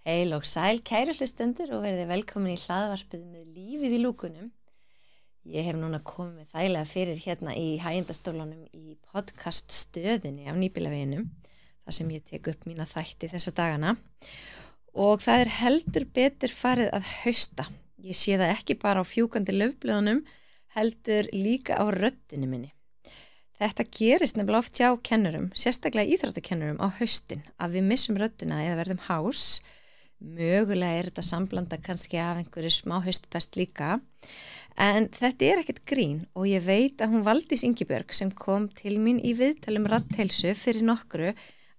Heil og sæl kæru hlustendur og verið velkomin í hlaðvarpið með lífið í lúkunum. Ég hef núna komið með þægilega fyrir hérna í hægindastólunum í podcaststöðinni af Nýbýlaveginum, þar sem ég tek upp mína þætti þessa dagana. Og það er heldur betur farið að hausta. Ég sé það ekki bara á fjúkandi laufblöðunum, heldur líka á röddinni minni. Þetta gerist nefnilega oft hjá kennurum, sérstaklega íþróttakennurum á haustin, að við missum röddina eða verðum hás. Mögulega er þetta samblanda kannski af einhverju smá haustpest líka, en þetta er ekkert grín og ég veit að hún Valdís Ingibjörg sem kom til mín í viðtalum raddheilsu fyrir nokkru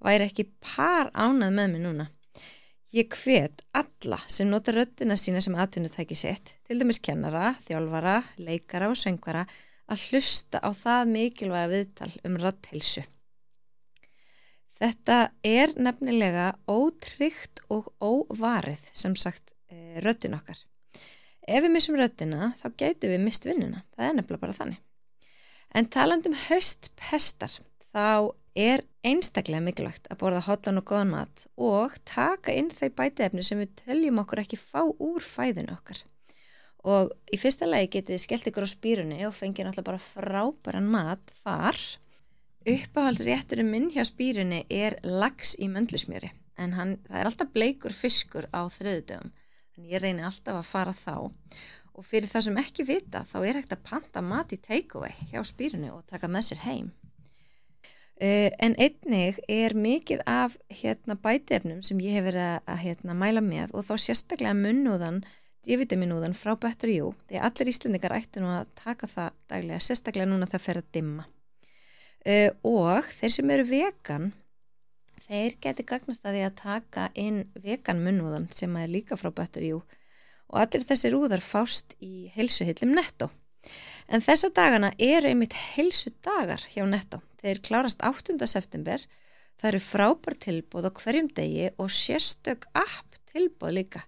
væri ekki par ánað með mig núna. Ég hvet alla sem nota röddina sína sem atvinnutæki sitt, til dæmis kennara, þjálfara, leikara og söngvara, að hlusta á það mikilvæga viðtal raddheilsu. Þetta er nefnilega ótryggt og óvarið, sem sagt, röddin okkar. Ef við missum röddina, þá gætum við mist vinnuna. Það er nefnilega bara þannig. En talandi haustpestar, þá er einstaklega mikilvægt að borða hollan og góðan mat og taka inn þau bætiefni sem við teljum okkur ekki fá úr fæðinu okkar. Og í fyrsta lagi getið þið skellt ykkur á spírunni og fengið náttúrulega bara frábæran mat þar. Uppáhaldsrétturinn minn hjá spírunni er lax í möndlusmjöri, en það er alltaf bleikur fiskur á þriðjudögum, þannig ég reyni alltaf að fara þá. Og fyrir það sem ekki vita, þá er hægt að panta mat í takeaway hjá spírunni og taka með sér heim. En einnig er mikið af bætiefnum sem ég hef verið að mæla með og þá sérstaklega munnúðan, D-vitaminúðan frá Better You, því allir Íslendingar ættu nú að taka það daglega, sérstaklega núna það fer að dimma. Og þeir sem eru vegan, þeir geti gagnast að því að taka inn vegan munnúðan sem er líka frá Better You og allir þessir úðar fást í heilsuhillum Netto. En þessa dagana eru einmitt heilsudagar hjá Netto. Þeir klárast 8. september, það eru frábær tilboð á hverjum degi og sérstök app tilboð líka.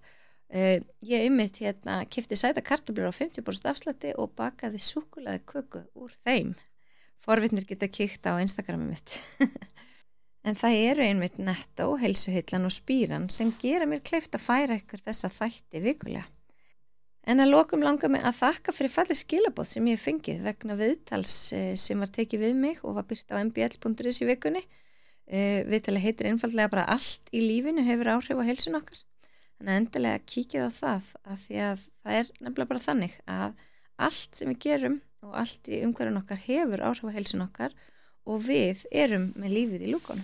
Ég einmitt keypti sæta kartöflur á 50% afslætti og bakaði súkkulaði köku úr þeim. Forvitnir geta kíkt á Instagramið mitt. En það eru einmitt Netto, heilsuhillan og spíran sem gera mér kleift að færa ykkur þessa þætti vikulega. En að lokum langar mig að þakka fyrir falleg skilaboð sem ég hef fengið vegna viðtals sem var tekið við mig og var birt á mbl.is í vikunni. Viðtalið heitir einfaldlega bara allt í lífinu hefur áhrif á heilsun okkar. Þannig að endilega kíkið á það af því að það er nefnilega bara þannig að allt sem við gerum og allt í umhverfinu okkar hefur áhrif á heilsun okkar og við erum með lífið í lúkunum.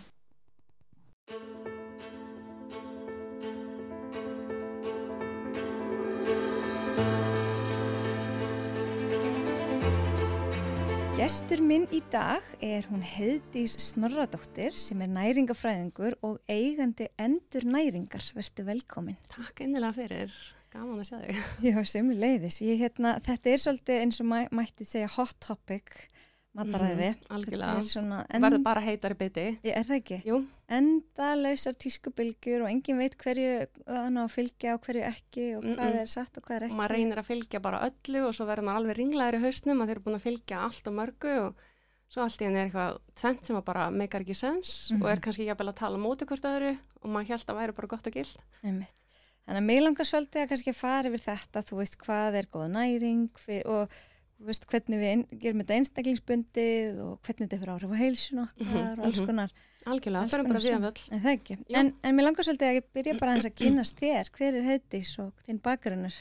Gestur minn í dag er hún Heiðdís Snorradóttir sem er næringafræðingur og eigandi Endurnæringar. Vertu velkomin. Takk innilega fyrir. Gaman að sjá þig. Já, sömuleiðis. Þetta er svolítið eins og mætti segja hot topic mataræði. Algjörlega. Verður bara heitari biti. Er það ekki? Jú. Endalausar tískubylgjur og enginn veit hverju það að fylgja og hverju ekki og hvað er satt og hvað er ekki. Og maður reynir að fylgja bara öllu og svo verður maður alveg ringlaður í hausnum að þeir eru búin að fylgja allt og mörgu og svo allt í henni er eitthvað tvennt sem bara meikar ekki sens og er kannski jafnvel að tala móti hvort öðru og maður hélt að væri bara gott og gilt. Einmitt. Þannig að mig langar svolítið að kannski fara yfir þetta, þú veist hvað er góð næring og þú veist hvernig við gerum þetta einstaklingsbundið og hvernig þetta fyrir áhrif á heilsun okkar og alls konar. Algjörlega, það er bara við að völl. En það ekki. En mig langar svolítið að ég byrja bara aðeins að kynnast þér. Hver er Heiðdís og þinn bakgrunnur?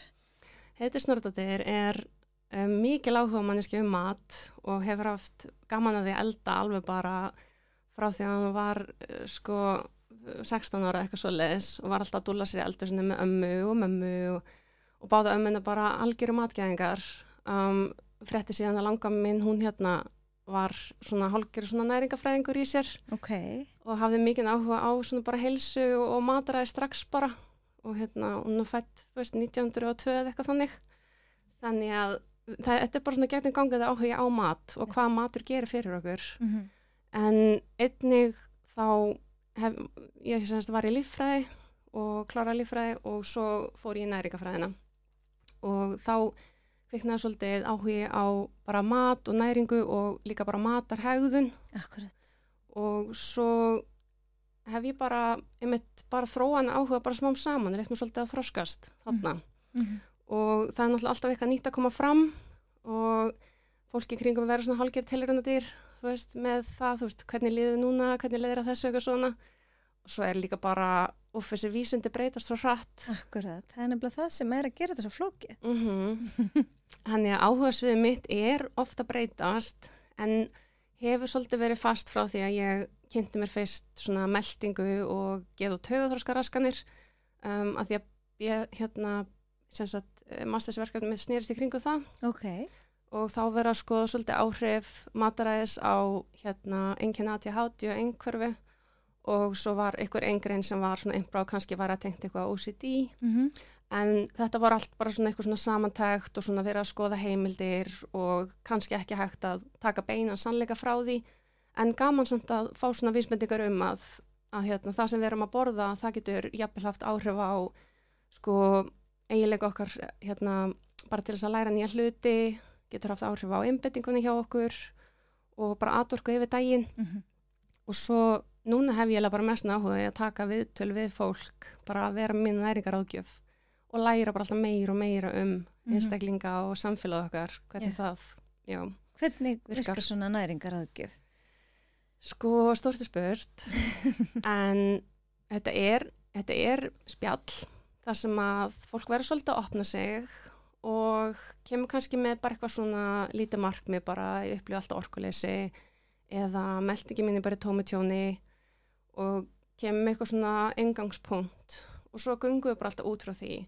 Heiðdís Snorradóttir er mikil áhuga manneskja mat og hefur haft gaman að því að elda alveg bara frá því að hann var 16 ára eitthvað svoleiðis og var alltaf að dúlla sér í eldhúsinu með ömmu og mömmu og báða ömmuna bara algjöru matgæðingar. Frétti síðan að langa minn, hún var svona hálfgerður svona næringafræðingur í sér og hafði mikinn áhuga á svona bara heilsu og mataræði strax bara og hún er fædd 1902 eða eitthvað þannig að þetta er bara svona gegnum gangið áhuga á mat og hvað matur gerir fyrir okkur en einnig þá ég var í líffræði og kláraði líffræði og svo fór ég í næringafræðina og þá kviknaði svolítið áhugi á bara mat og næringu og líka bara matarhegðun. Akkurat. Og svo hef ég bara þróan áhuga bara smám saman, rétt mér svolítið að þroskast þarna. Og það náttúrulega alltaf eitthvað nýtt að koma fram og fólki kringum vera svona hálfgerð tilraunadýr, þú veist, með það, þú veist, hvernig líður núna, hvernig líður að þessu eitthvað svona. Og svo líka bara, þessi vísindi breytast svo hratt. Akkurat, það nefnilega það sem að gera þetta svo flókið. Þannig að áhugasviðið mitt ofta breytast, en hefur svolítið verið fast frá því að ég kynnti mér fyrst svona meldingu og geð- og taugaþroskaraskanir, að því að ég sem sagt, mastersverkefni mitt snerist í kringu það. Okay. Og þá verið að skoða svolítið áhrif mataræðis á einkenni ADHD og einhverfu, og svo var einhver eingrein sem var svona einbra og kannski var að tengt eitthvað OCD, en þetta var allt bara svona eitthvað svona samantækt og svona verið að skoða heimildir og kannski ekki hægt að taka beinan sannleika frá því, en gaman samt að fá svona vísbendingar að það sem við erum að borða, það getur jafnvel haft áhrif á sko eiginlega okkar bara til þess að læra nýja hluti, getur haft áhrif á einbeitingunni hjá okkur og bara atorku yfir daginn. Og svo núna hef ég bara mest áhuga að taka viðtöl við fólk, bara að vera mín næringaráðgjöf og læra bara alltaf meira og meira einstaklinga og samfélag okkar, hvernig það, Hvernig virkar svona næringaráðgjöf? Sko, stórti spurt, en þetta er spjall, þar sem að fólk verður svolítið að opna sig og kemur kannski með bara eitthvað svona lítið markmið, bara ég upplifa alltaf orkuleysi eða meldingi mín bara í tómu tjóni og kemur með eitthvað svona engangspunkt og svo göngum við bara alltaf út frá því.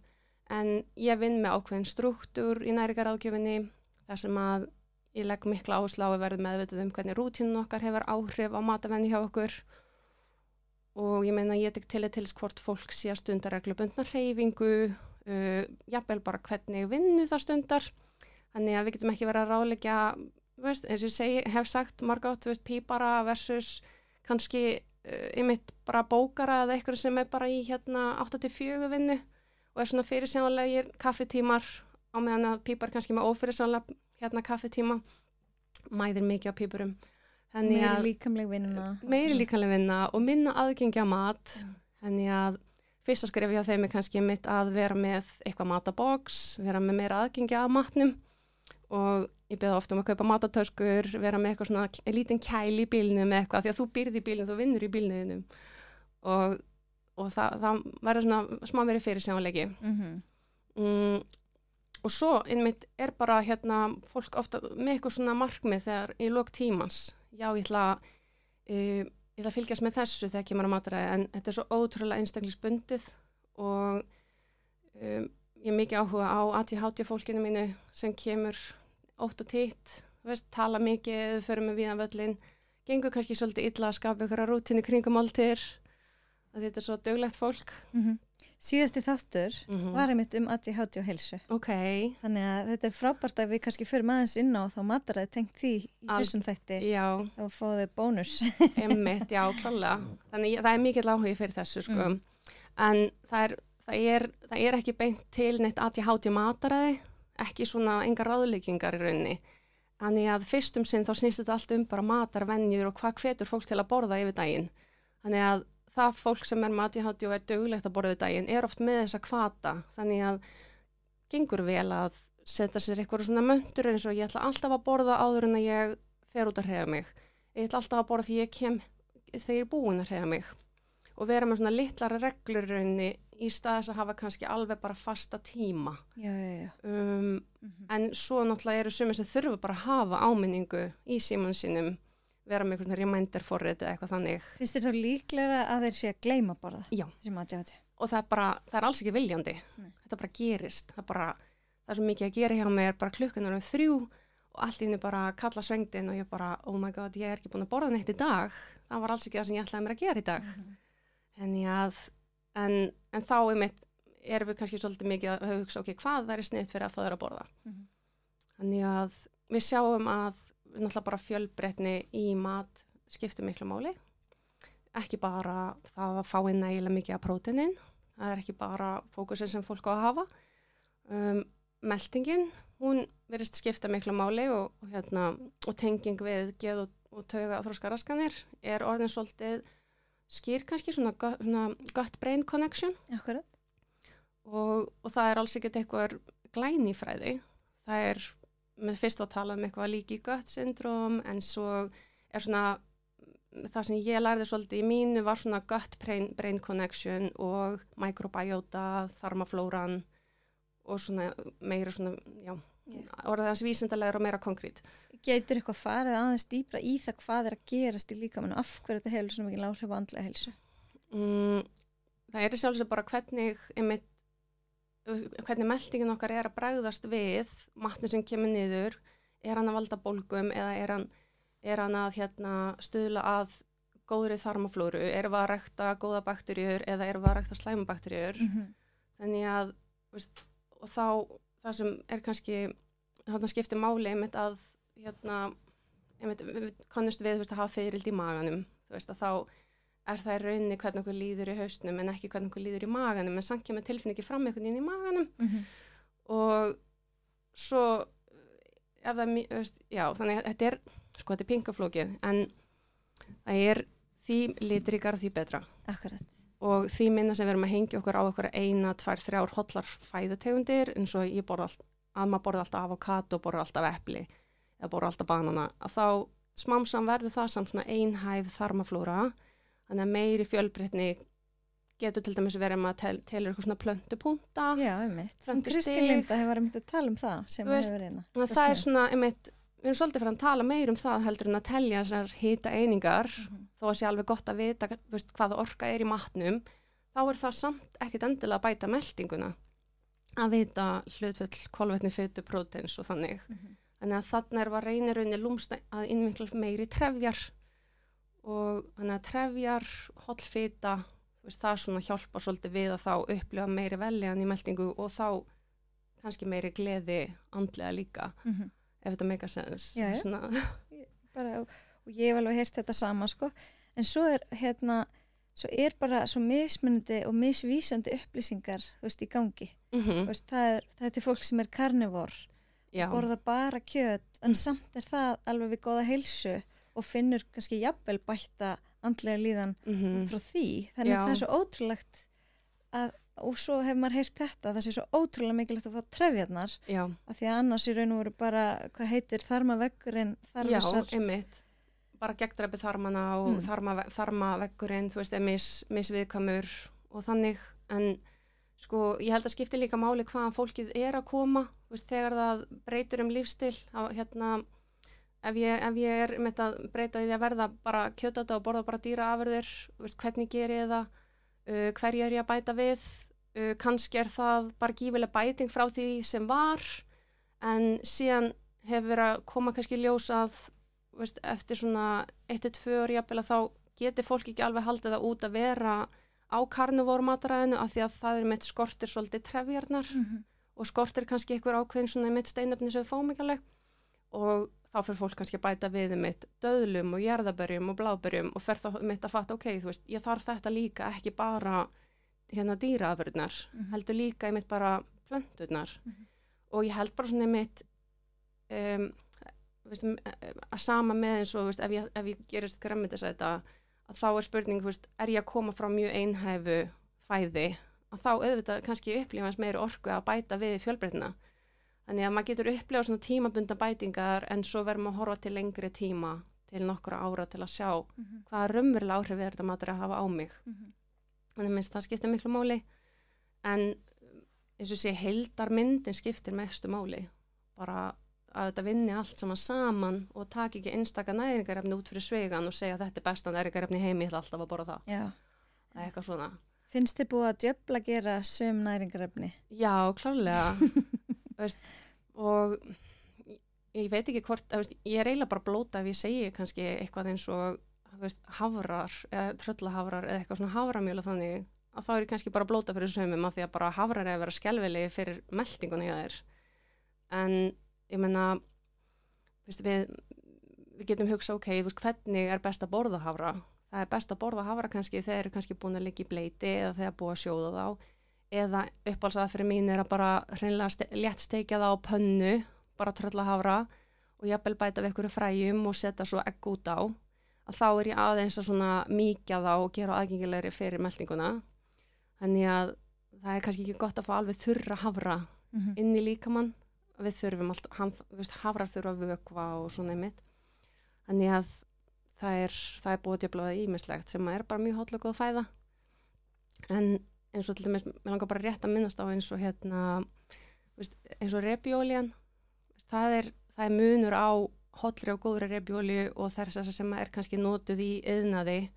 En ég vinn með ákveðin strúktúr í næringaráðgjöfinni, þar sem að ég legg mikla áherslu á að verða meðvituð hvernig rútínun okkar hefur áhrif á matavenju hjá okkur. Og ég meina ég tek tillit til hvort fólk sé að stundar reglubundna hreyfingu, jafnvel bara hvernig vinnu það stundar. Þannig að við getum ekki verið að ráðleggja, eins og ég hef sagt margátt, pípara versus kannski einmitt bara bókara eða eitthvað sem bara í 8-4 vinnu og svona fyrirsjáanlegir kaffitímar á meðan að pípar kannski með ófyrirsjáanlega kaffitíma, mæðir mikið á pípurum. Meiri líkamleg vinna. Meiri líkamleg vinna og minna aðgengi að mat. Þannig að fyrsta skref hjá þeim kannski mitt að vera með eitthvað matabox, vera með meira aðgengi að matnum og ég beða ofta að kaupa matatöskur, vera með eitthvað svona lítinn kæli í bílnum eitthvað, því að þú býrð í bílnum, þú vinnur í bílnum og það verður svona smá meiri fyrirsjáanleiki. Og svo einmitt bara fólk ofta með eitthvað svona markmið þegar í lok tímans. Já, ég ætla að fylgjast með þessu þegar kemur að mataræði, en þetta svo ótrúlega einstaklingsbundið og ég mikið áhuga á ADHD fólkinu mínu sem kemur ótt og títt, tala mikið, förum með víðan völlin, gengur kannski svolítið illa að skapa ykkur rútínu kringum máltíðir, að þetta svo duglegt fólk. Síðasti þáttur var einmitt ADHD og heilsu. Okay. Þannig að þetta frábært að við kannski förum aðeins inn á þá mataræði tengt því í þessum þætti og fáðu bónus. Einmitt, já, klálega. Þannig það mikill áhugi fyrir þessu, sko. En það er ekki beint til neitt ADHD mataræði, ekki svona engar ráðleggingar í rauninni. Þannig að fyrstum sinn þá snýst þetta allt bara matarvenjur og hvað hvetur fólk til að borða yfir daginn. Þannig að það fólk sem með ADHD og duglegt að borða yfir daginn oft með þessa hvata. Þannig að gengur vel að setja sér eitthvað svona möntur eins og ég ætla alltaf að borða áður en að ég fer út að hreyfa mig. Ég ætla alltaf að borða því þegar ég er búin að hreyfa mig. Og vera með svona litlara reglur í stað þess að hafa kannski alveg bara fasta tíma. En svo náttúrulega eru sumir sem þurfa bara að hafa áminningu í símanum sínum, vera með einhvern reminder forrit eða eitthvað þannig. Finnst þér þá líklega að þeir sé að gleyma að borða? Já. ADHD. Og það er alls ekki viljandi. Nei. Þetta bara gerist. Það er svo mikið að gera hjá mig, bara klukkan 3 og allt í henni bara kalla svengdin og ég bara, oh my god, ég er ekki búin að borða neitt í dag. Það var alls ekki það sem ég ætlaði mér að gera í dag. En þá erum við kannski svolítið mikið að hugsa, ok, hvað væri sniðugt fyrir að fá þér að borða? Þannig að við sjáum að náttúrulega bara fjölbreytni í mat skiptir miklu máli. Ekki bara það að fá inn nægilega mikið af próteinin. Það er ekki bara fókusin sem fólk á að hafa. Meltingin, hún virðist skipta miklu máli og tenging við geð- og taugaþroskaraskanir orðin svolítið skýr kannski svona gut brain connection. Akkurat. Og það er alls ekkert eitthvað glænýfræði. Það með fyrst að tala eitthvað líki gut syndrom, en svo svona, það sem ég lærði svolítið í mínu var svona gut brain connection og microbiota, þarmaflóran og svona meira svona, orðið hans vísindalegur og meira konkrét. Gætur eitthvað farið aðeins dýpra í það hvað að gerast í líkamann og af hverju þetta hefur svona mikil áhrif á andlega heilsu? Það sjálfsög bara hvernig meldingin okkar að bregðast við matnum sem kemur niður, hann að valda bólgum eða hann að stuðla að góðri þarmaflóru, við að rækta góða bakteríur eða við að rækta slæmubakteríur. Þannig að, og þá það sem kannski, þarna skiptir máli að við kannast við að hafa fiðrildi í maganum, að þá það í rauninni hvernig okkur líður í hausnum en ekki hvernig okkur líður í maganum, en samt kemur tilfinningi fram einhvern veginn í maganum. Og svo þannig að þetta þetta pinkaflókið, en það því litríkar því betra. Akkurat. Og því minna sem við erum að hengja okkur á okkur 1, 2, 3 hollar fæðutegundir, eins og ég maður borða alltaf avokado, borða alltaf epli eða borða alltaf banana, að þá smám verður það samt svona einhæf þarmaflóra, þannig að meiri fjölbreytni getur til dæmis verið að telur eitthvað svona plöntupunta. Já, Kristín Linda hefur verið að tala það sem hefur verið það svona, við erum svolítið fyrir að tala meir það heldur en að telja þessar hita einingar, þó að sé alveg gott að vita hvaða orka í matnum, þá það samt ekkit endilega að bæta meldinguna, að vita hlutföll kolvetni, fitu, próteins og þannig. Þannig að þarna var reynirunni lúmst að innvikla meiri trefjar, og þannig að trefjar, hollfita, það svona hjálpar svolítið við að þá upplifa meiri veljan í meldingu og þá kannski meiri gleði andlega líka, ef þetta make a sense. Og ég hef alveg heyrt þetta sama, en svo bara svo mismunandi og misvísandi upplýsingar, í gangi. Það til fólk sem karnivor, borðar bara kjöt, en samt það alveg við góða heilsu og finnur kannski jafnvel bætta andlega líðan út frá því. Þannig að það svo ótrúlegt og svo hefur maður heyrt þetta, það sé svo ótrúlega mikilvægt að fá trefjarnar, af því að annars í raun og veru bara, hvað heitir, þarmaveggurinn, bara gegndræpi þarmana og þarmaveggurinn, misviðkvæmur og þannig, en ég held að skipti líka máli hvaðan fólkið að koma, þegar það breytur lífstil, ef ég með að breyta því að verða bara kjötata og borða bara dýraafurðir, hvernig ger ég það, hverju ég að bæta við, kannski það bara gífileg bæting frá því sem var, en síðan hefur verið að koma kannski ljós að eftir svona 1-2 ár jafnvel að þá geti fólk ekki alveg haldið það út að vera á karnivórmataræðinu, af því að það með skortir svolítið trefjarnar og skortir kannski einhver ákveðin svona með steinefni sem við fáum ekki alveg, og þá fyrir fólk kannski að bæta við döðlum og jarðaberjum og bláberjum og fer þá að fatta, ég þarf þetta líka, ekki bara dýraafurðnar, heldur líka bara plönturnar. Og ég held bara svona að sama með eins og ef ég gerist grænmetisæta, að þá spurning, ég að koma frá mjög einhæfu fæði, að þá auðvitað kannski upplifast meiri orku að bæta við fjölbreytnina. Þannig að maður getur upplifað svona tímabundna bætingar, en svo verðum að horfa til lengri tíma, til nokkra ára, til að sjá hvaða raunverulega áhrif þetta matur að hafa á mig. Þannig minnst það skiptir miklu máli, en eins og sé heildarmyndin skiptir mestu máli, bara að þetta vinni allt saman og taki ekki einstaka næringarefni út fyrir svegan og segja að þetta besta næringarefni heimi, ég ætla alltaf að borða það. Það eitthvað svona. Finnst þið búið að djöfla gera sum næringarefni? Já, klárlega. Og ég veit ekki hvort, ég eiginlega bara blóta ef ég segi kannski eitthvað eins og hafrar eða tröllahafrar eða eitthvað svona haframjöl og þannig, að þá ég kannski bara blóta fyrir sömum, af því að bara hafrar að vera skelfilegi fyrir meldingunni hjá þér. En ég meina, við getum hugsað, hvernig best að borða hafra? Það best að borða hafra kannski þegar þeir kannski búin að liggja í bleyti eða þegar búið að sjóða þá, eða uppáhaldsaðferð fyrir mín að bara hreinlega létt steikja það á pönnu, bara tröllahafra og jafnvel bæta við einhverju fræjum og setja svo egg út á, að þá ég aðeins að svona mýkja þá og gera aðgengilegri fyrir meltinguna. Þannig að það kannski ekki gott að fá alveg þurra hafra inn í líkamann. Við þurfum alltaf, hafrar þurfa að vökva og svona einmitt. Þannig að það er búið djöflað ýmislegt sem er bara mjög holl og góð fæða. En eins og til dæmis, mér langar bara rétt að minnast á eins og eins og repjuolían, það er munur á hollri og góðri repjuolíu og þess sem er kannski notuð í iðnaði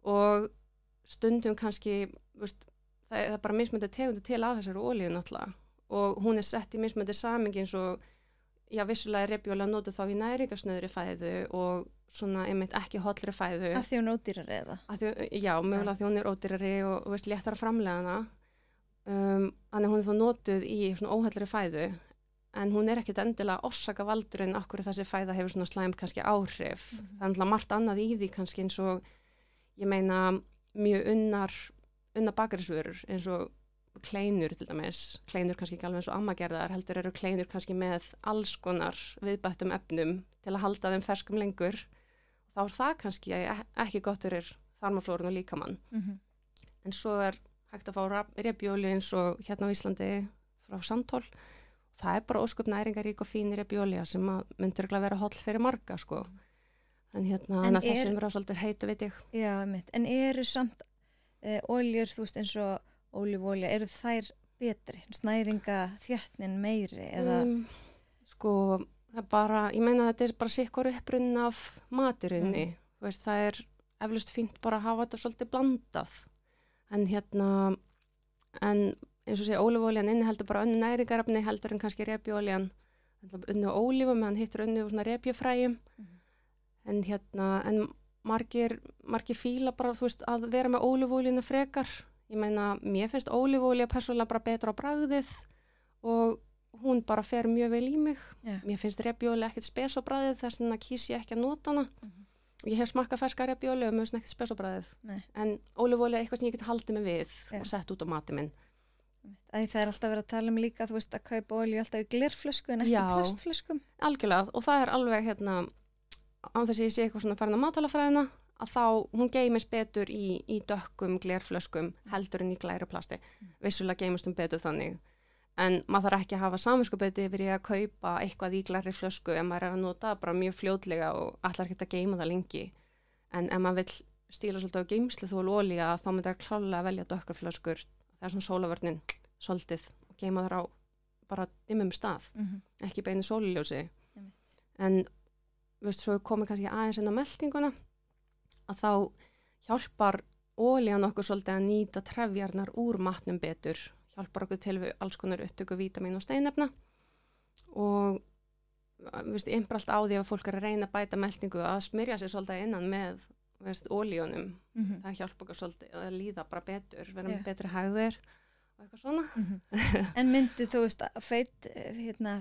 og stundum kannski, það er bara mismunandi tegundir til af þessari olíu náttúrulega og hún er sett í mismunandi samingi eins og, já, vissulega er repjuolía notuð þá í næringarsnauðri fæðu og svona einmitt ekki hollri fæðu. Að því hún er ódýrari eða? Já, mögulega því hún er ódýrari og léttara að framleiða hana. Þannig hún er þá notuð í svona óhollri fæðu en hún er ekkit endilega orsaka valdurinn akkur þessi fæða hefur svona slæmt kannski áhrif. Það er náttúrulega margt annað í því kannski eins og, ég meina, mjög unnar bakarísvörur eins og kleinur til dæmis, kleinur kannski ekki alveg eins og ammagerðar, heldur eru kleinur kannski með alls konar viðbættum efnum til að halda þeim ferskum lengur. Þá er það kannski ekki gott fyrir þarmaflórun og líkamann. En svo er hægt að fá repjuolíu eins og hérna á Íslandi frá Sandhól. Það er bara ósköp næringarík og fín repjuolía sem myndur ekki að vera holl fyrir marga, sko. En hérna, það sem er svolítið heitu, veit ég. Já, mitt. En eru samt oljur, þú veist, eins og ólífuolía, eru þær betri? Næringa þéttnin meiri? Eða? Sko, það er bara, ég meina að þetta er bara sikkur upprunn af maturunni. Veist, það er eflaust fínt bara að hafa þetta svolítið blandað. En eins og segja, ólífuolían inniheldur bara önnu næringarefni heldur en kannski repjuolían. Önnu ólífu meðan hittur önnu svona repjufræjum. En margir fíla bara, þú veist, að vera með ólífuolíuna frekar. Ég meina, mér finnst ólífuolía persónulega bara betra á bragðið og hún bara fer mjög vel í mig. Mér finnst repjuolía ekkert spes á bragðið, þess vegna kýs ég ekki að nota hana. Ég hef smakkað ferska repjuolíu og mér finnst ekkert spes á bragðið. En ólífuolía er eitthvað sem ég get haldið mig við og sett út á matinn minn. Það er alltaf verið að tala líka, þú veist, að kaupa olíu alltaf í glerflösku en ekki plastflöskum. Algjörlega, og það er alveg án þess að ég sé eitthvað svona farin á matvælafræðina, að þá hún geymist betur í dökkum glerflöskum heldur en í glæruplasti. Vissulega geymist betur þannig. En maður þarf ekki að hafa samviskubiti yfir að kaupa eitthvað í glærri flösku ef maður er að nota bara mjög fljótlega og ætlar ekki að geyma það lengi. En ef maður vill stíla svolítið á geymsluþol olía þá myndi það klálega velja dökkar flöskur. Það er svona sólavörnin svolítið og geyma þar á bara dimmum stað, ekki beinu sólljósi. En veist, svo komið kannski aðeins inn á meltinguna að þá hjálpar olían okkur svolítið að nýta trefjarnar úr matnum betur, hjálpar okkur til við alls konar upptöku vítamín og steinefna og veist, einbralt á því að fólk er að reyna að bæta meltingu að smyrja sér svolítið innan með olíunum, það hjálpar okkur svolítið að líða bara betur, vera með betri hægðir og eitthvað svona. En myndi þú veist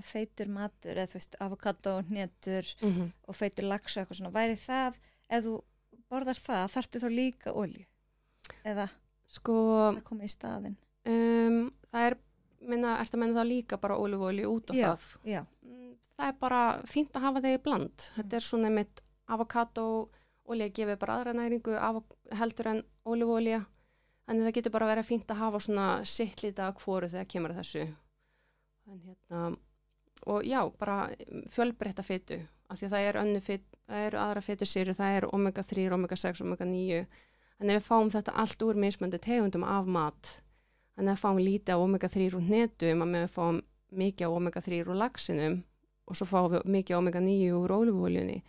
feitur matur eða þú veist avokado, hnetur og feitur lax og eitthvað svona, væri það ef þú borðar það, þarftu þá líka olíu? Eða það komið í staðinn? Það er, ertu að menna þá líka bara ólífuolíu út á það? Já. Það er bara fínt að hafa þeir í bland. Þetta er svona með avokado, olía gefið bara aðra næringu heldur en ólífuolía. Þannig það getur bara verið fínt að hafa svona sitt lítið af hvoru þegar kemur að þessu. Og já, bara fjölbreytta fitu. Af því að það er aðra fitusýrur, það er omega-3, omega-6, omega-9. Þannig við fáum þetta allt úr mismunandi tegundum af mat. Þannig að fáum lítið af omega-3 úr hnetum, að við fáum mikið af omega-3 úr laxinum og svo fáum við mikið af omega-9 úr ólífuolíunni.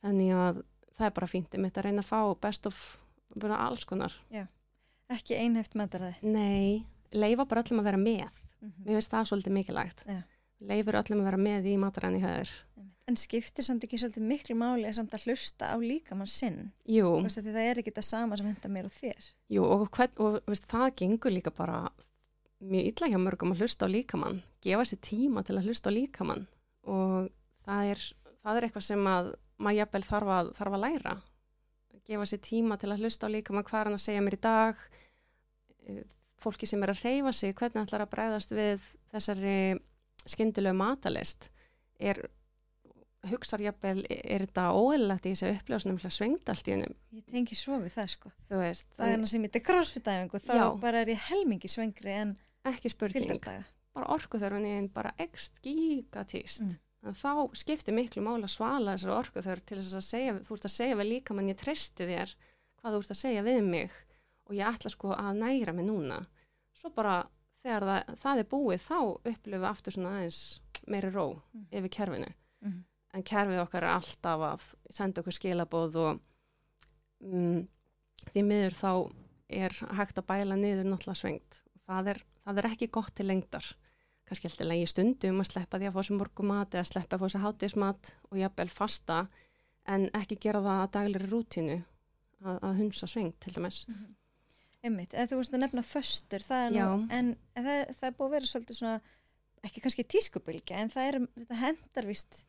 Þannig að það er bara fínt að reyna að fá best of alls konar. Já, ekki einhæft mataræði. Nei, leyfa bara öllum að vera með. Mér finnst það svolítið mikilvægt. Leifur öllum að vera með í mataræðinni hjá þér. En skiptir samt ekki svolítið miklu máli samt að hlusta á líkamann sinn? Jú. Því það er ekki það sama sem henta mér og þér. Jú, og það gengur líka bara mjög illa hjá mörgum að hlusta á líkamann. Gefa sér tíma til að hlusta á líkamann. Og það er eitthvað sem að maður jafnvel þarf að læra. Gefa sér tíma til að hlusta á líkamann, hvað er hann að segja mér í dag. Fólki sem er að hreyfa sig, hvernig ætlar að bregðast við þessari skyndilegu matalist hugsar jafnvel, þetta óeðlilegt í þessu uppljóðsnum svengd allt í hennum. Ég tengi svo við það sko. Þú veist. Dagana sem ég þetta crossfit-æfingu, þá bara ég helmingi svengri en ekki spurning. Hvíldardaga. Bara orkuþörfin bara ekst gigatíst. En þá skiptir miklu máli að svala þessari orkuþörf til þess að segja, þú ert að segja við líkamann, ég treysti þér hvað þú ert að segja við mig og ég ætla sko að næra mig núna. Svo bara þegar það er búið, þá upplifum við aftur svona aðeins meiri ró yfir kerfinu. En kerfið okkar er alltaf að senda okkur skilaboð og því miður þá er hægt að bæla niður náttúrulega svengt. Það er ekki gott til lengdar. Kannski alltaf lengi stundum að sleppa því að fá sér morgumat eða sleppa að fá sér hádegismat og jafnvel fasta, en ekki gera það að daglegri rútínu að hunsa svengt til dæmis. Einmitt, eða þú veist að nefna föstur, það er nú, en það er búið að vera svolítið svona, ekki kannski tískubylgja, en þetta hendar víst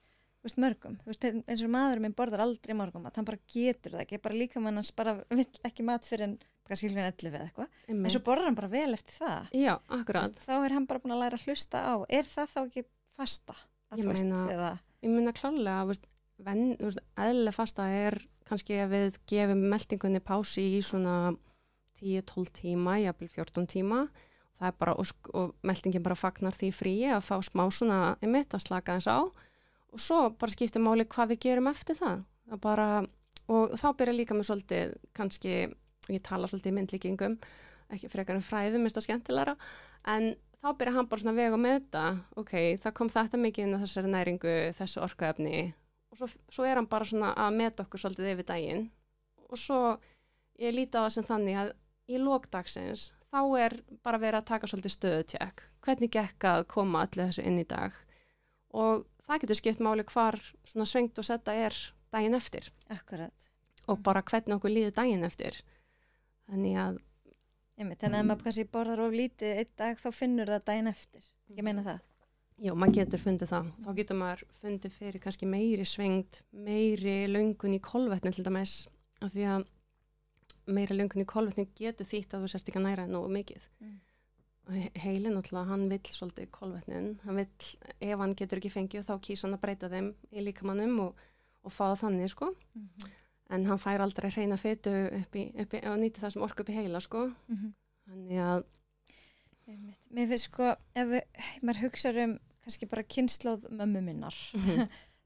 mörgum. Þú veist, eins og maðurinn minn borðar aldrei morgumat, hann bara getur það ekki, bara líkamann hans bara vill ekki mat fyrir en kannski 11 eða eitthvað, en svo borðar hann bara vel eftir það. Já, akkurat. Þá er hann bara búin að læra að hlusta á. Er það þá ekki fasta? Ég meina klálega, eðlileg fasta er kannski að við gefum meldingunni pási í svona 10-12 tíma, jafnvel 14 tíma. Það er bara, og meldingin bara fagnar því fríi að fá smá svona að slaka eins á. Og svo bara skiptir máli hvað við gerum eftir það. Og þá byrja líka með svolítið, kannski, ég tala svolítið í myndlíkingum, ekki frekar en fræðum, minnst það skemmtilegra, en þá byrja hann bara svona vega með þetta, ok, það kom þetta mikið inn á þessari næringu, þessu orkuefni, og svo er hann bara svona að meta okkur svolítið yfir daginn, og svo ég líti á það sem þannig að í lokdagsins, þá er bara verið að taka svolítið stöðutjekk, hvernig gekk að koma öllu þessu inn í dag, og það getur skipt máli hvar svona svengt og setta er daginn eftir. Akkurat. Og bara hvernig okkur líður daginn eftir. Þannig að ef maður kannski borðar of lítið einn dag, þá finnur það daginn eftir. Ég meina það. Jú, maður getur fundið það. Þá getur maður fundið fyrir kannski meiri svengt, meiri löngun í kolvetni til dæmis, af því að meiri löngun í kolvetni getur þýtt að þú sért ekki að næra nógu mikið. Heilin náttúrulega, hann vill svolítið kolvetnin, hann vill, ef hann getur ekki fengið þá kýs hann að breyta þeim í líkamannum og fá það þannig sko. En hann fær aldrei hreina fitu uppi og nýti það sem orku upp í heila sko. Þannig að mér finnst sko, ef maður hugsa kannski bara kynslóð mömmu minnar,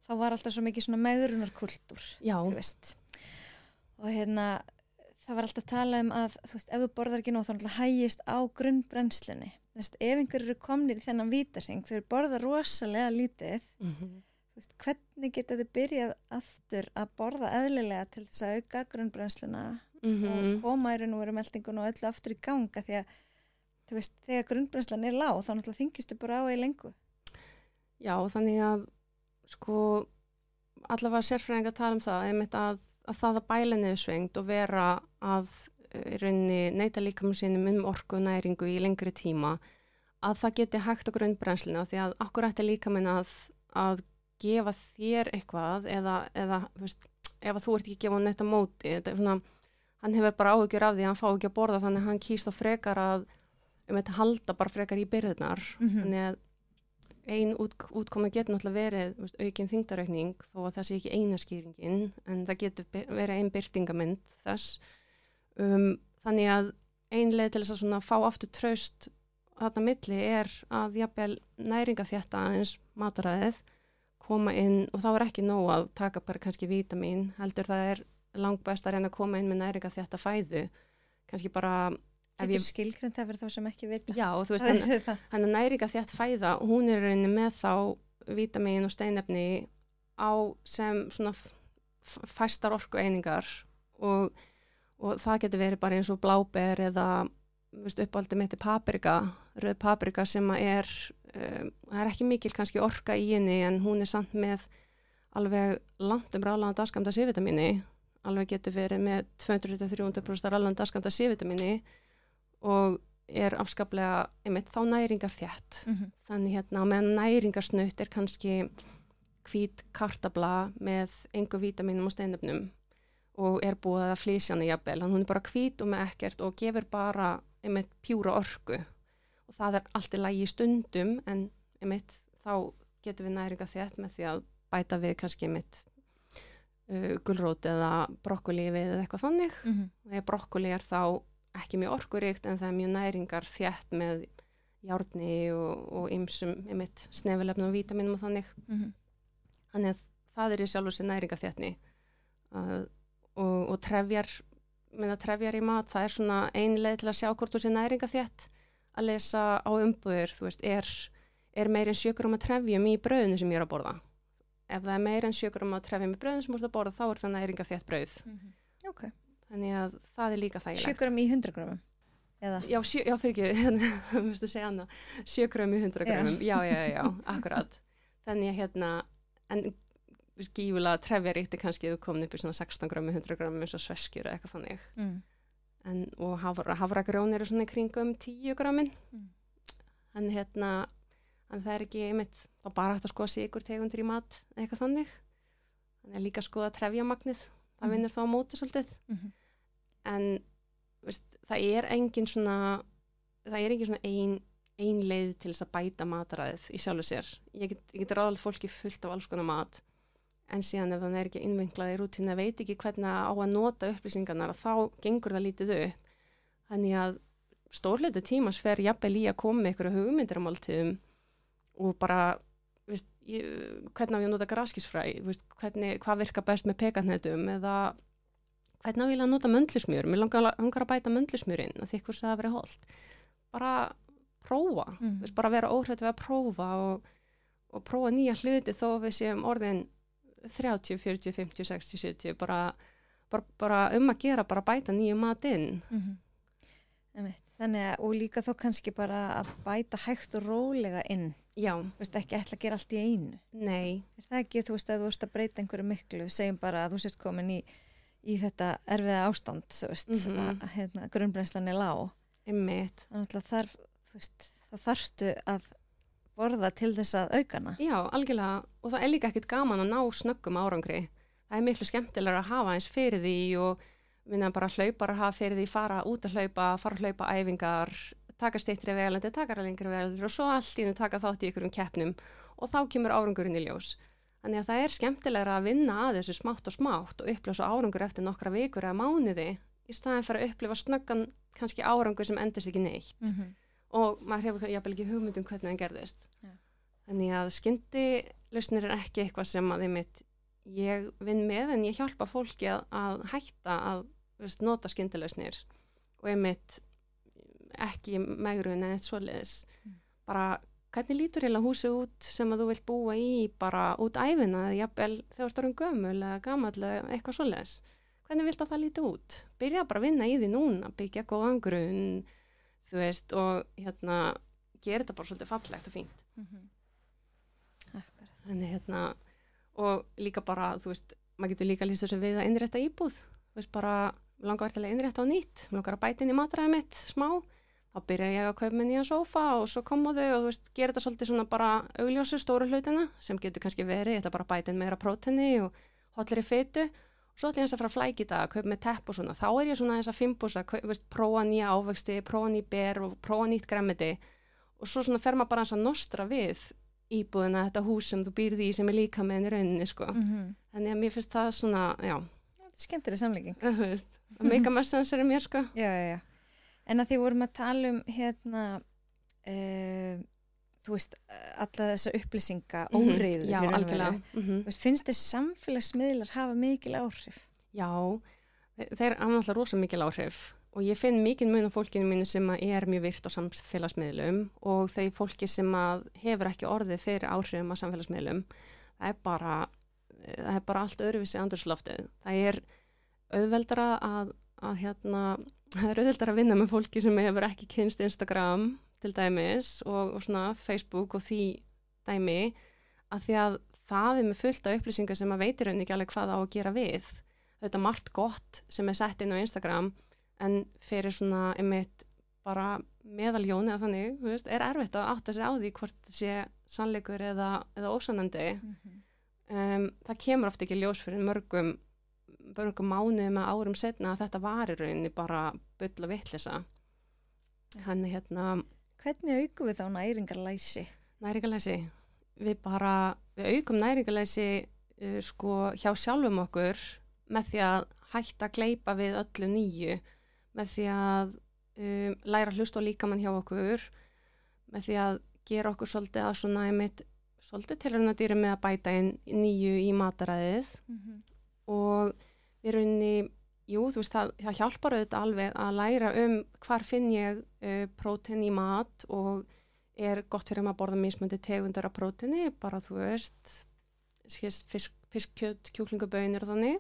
þá var alltaf svo mikið svona megrunarkultúr, þú veist. Og það var alltaf að tala að, þú veist, ef þú borðar ekki nóg, þá náttúrulega hægist á grunnbrennslunni. Þú veist, ef einhverjir eru komnir í þennan vítarhring, þau borða rosalega lítið, þú veist, hvernig geta þau byrjað aftur að borða eðlilega til þess að auka grunnbrennsluna og koma í raun og veru meldingun og öllu aftur í ganga, því að, þú veist, þegar grunnbrennslan er lág, þá náttúrulega þyngistu bara á í lengu. Já, þannig að, sko, allavega sérfræðingar tala það, einmitt að það að bæla niður svengt og vera að í rauninni neita líkamann sínum orku og næringu í lengri tíma, að það geti hægt á grunnbrennsluna, því að okkur ætti líkamann að gefa þér eitthvað eða veist, ef þú ert ekki að gefa neitt á móti, þetta er svona, hann hefur bara áhyggjur af því að hann fá ekki að borða, þannig að hann kýst þá frekar að halda bara frekar í byrðnar. Þannig að ein útkoma getur náttúrulega verið aukin þyngdaraukning, þó að það sé ekki eina skýringin, en það getur verið ein birtingamynd þess. Þannig að ein leið til þess að svona fá aftur traust þarna milli er að jafnvel næringaþétta aðeins mataræðið koma inn, og þá er ekki nóg að taka bara kannski vítamín, heldur það er langbest að reyna að koma inn með næringaþétta fæðu, kannski bara Getur skilgreint það fyrir þá sem ekki vita. Já, og þú veist, hann er næringaþétt fæða og hún er rauninni með þá vítamín og steinefni á sem svona fæstar orkueiningar og það getur verið bara eins og bláber eða uppáldið mitt paprika, rauð paprika sem er ekki mikil kannski orka í henni, en hún er samt með alveg langt ráðlagðan dagskamta C-vitamíni, alveg getur verið með 200-300% ráðlagðan dagskamta C-vitamíni og er afskaplega þá næringarþétt. Þannig meðan næringarsnaut er kannski hvít kartabla með engu vítamínum og steinefnum og er búið að flysja hana jafnvel, hún er bara hvít og með ekkert og gefur bara pjúra orku, og það er allt í lagi í stundum, en þá getum við næringarþétt með því að bæta við kannski mitt gulrót eða brokkoli við eða eitthvað þannig. Þegar brokkoli þá ekki mjög orkuríkt en það mjög næringar þétt með járni og ýmsum mitt snefilefnum og vítaminum og þannig. Þannig að það í sjálfu sér næringarþéttni og trefjar í mat, það svona ein leið til að sjá hvort þú sé næringarþétt að lesa á umbúðir, þú veist, er meir en 7 grömm af trefjum í brauðinu sem ég að borða. Ef það meir en 7 grömm af trefjum í brauðinu sem ég að borða, þá það næringarþétt brauð. Okay. Þannig að það líka þægilegt. 7 grömm í 100 grömmum? Eða? Já, fyrir ekki, þú veist að segja hana, 7 grömm í 100 grömmum, já, akkurat. Þannig að en gífulega trefjaríkt kannski þú komin upp í svona 16 grömm í 100 grömmum eins og sveskjur eða eitthvað þannig. Og hafragrjón eru svona í kringum 10 grömmin. En það ekki einmitt, þá bara hægt að skoða sykurtegundir í mat eitthvað þannig. Þannig að líka skoða trefjamagnið, það vinnur þá á móti svolítið. En veist, það engin svona ein leið til þess að bæta mataræðið í sjálfu sér. Ég get ráðalegt fólki fullt af alls konar mat, en síðan ef það ekki innvinklað í rútínu, veit ekki hvernig á að nota upplýsingarnar, þá gengur það lítið upp. Þannig að stórhluti tímans fer jafnvel í að koma með einhverju hugmyndir á máltíðum og bara, veist, hvernig á ég að nota graskísfræ, hvað virkar best með pekanhnetum eða hvernig á ég að nota möndlusmjör. Mér langar að bæta möndlusmjörinn að því eitthvað það að vera holdt. Bara prófa, veist, bara vera óhrædd við að prófa og prófa nýja hluti þó við séum orðin 30, 40, 50, 60, 70 bara að gera, bara bæta nýju mat inn. Þannig að, og líka þó kannski bara að bæta hægt og rólega inn. Já. Veist, ekki ætla að gera allt í einu. Nei. Það ekki, þú veist, að þú veist að breyta einhverju miklu, segjum bara að þú sért komin í þetta erfiða ástand, þú veist, að grunnbrennslan lág. Einmitt. Þannig að þá þarftu að borða til þess að aukana. Já, algjörlega, og það líka ekkert gaman að ná snöggum árangri. Það miklu skemmtilegra að hafa eins fyrir því og minna bara hlaupar að hafa fyrir því, fara út að hlaupa æfingar, taka styttri vegalandi, taka lengri vegalandi og svo allt í einu taka þátt í einhverjum keppnum og þá kemur árangurinn í ljós. Þannig að það skemmtilegra að vinna að þessu smátt og upplifa svo árangur eftir nokkra vikur eða mánuði í staðinn fyrir að upplifa snöggan kannski árangur sem endist ekki neitt. Og maður hefur jafnvel ekki hugmynd hvernig það gerðist. Þannig að skyndilausnir ekki eitthvað sem að ég vinn með, en ég hjálpa fólki að hætta að nota skyndilausnir og ekki megrun en eitt svoleiðis. Bara hvernig lítur húsið út sem að þú vilt búa í bara út ævina eða jafnvel þegar þú ert gömul eða gamall eða eitthvað svoleiðis. Hvernig vilt að það líti út? Byrja bara að vinna í því núna, byggja góðan grunn, þú veist, og gera þetta bara svolítið fallegt og fínt. Akkurat. Þannig og líka bara, þú veist, maður getur líka lýst þessu við að innrétta íbúð, þú veist, bara langar verðilega innrétta á nýtt, langar að bæta inn í matræðið mitt smá, þá byrja ég að kaupa með nýjan sófa og svo koma þau og þú veist, gera þetta svolítið svona bara augljósu stóru hlutina sem getur kannski verið, þetta bara bæta inn meira próteini og hollari fitu og svo ætla ég að fara að flækja þetta, kaupa með tepp og svona, þá ég svona þess að fimbúsa, prófa nýja ávexti, prófa ný ber og prófa nýtt gremmiti og svo svona fer maður bara að nostra við íbúðina, þetta hús sem þú býrði í sem líka með henni rauninni, sko. Þannig að mér finnst það svona, já. Þetta skemmtileg samlíking. Þú veist, að make a mess sense fyrir mér, sko. Já. En að því vorum að tala þú veist, alla þessa upplýsinga óreiðu. Já, algjörlega. Finnst þér samfélagsmiðlar hafa mikil áhrif? Já, þeir hafa náttúrulega rosa mikil áhrif. Og ég finn mikið mun á fólkinu mínu sem mjög virt á samfélagsmiðlum og þeir fólki sem hefur ekki orðið fyrir áhrifum á samfélagsmiðlum, það er bara allt öðruvísi andrúmsloftið. Það auðveldara að vinna með fólki sem hefur ekki kynnst Instagram til dæmis og svona Facebook og því dæmi, að því að það með fullt af upplýsingar sem veitir henni ekki alveg hvað á að gera við. Þetta margt gott sem sett inn á Instagram en fyrir svona bara meðaljón eða þannig, þú veist, erfitt að átta sig á því hvort það sé sannleikur eða ósannandi. Það kemur oft ekki ljós fyrir mörgum mánuðum eða árum seinna að þetta var í rauninni bara bull og vitleysa. Þannig Hvernig aukum við þá næringarlæsi? Næringarlæsi? Við bara við aukum næringarleysi sko hjá sjálfum okkur með því að hætta að gleypa við öllu nýju, með því að læra að hlusta á líkamann hjá okkur, með því að gera okkur svolítið að svona svolítið tilraunadýri með að bæta inn nýju í mataræðið og við rauninni, þú veist, það hjálpar auðvitað alveg að læra hvar finn ég prótein í mat og gott fyrir að borða mismunandi tegundar af próteini, bara þú veist, fisk, kjöt, kjúklingabönir og þannig.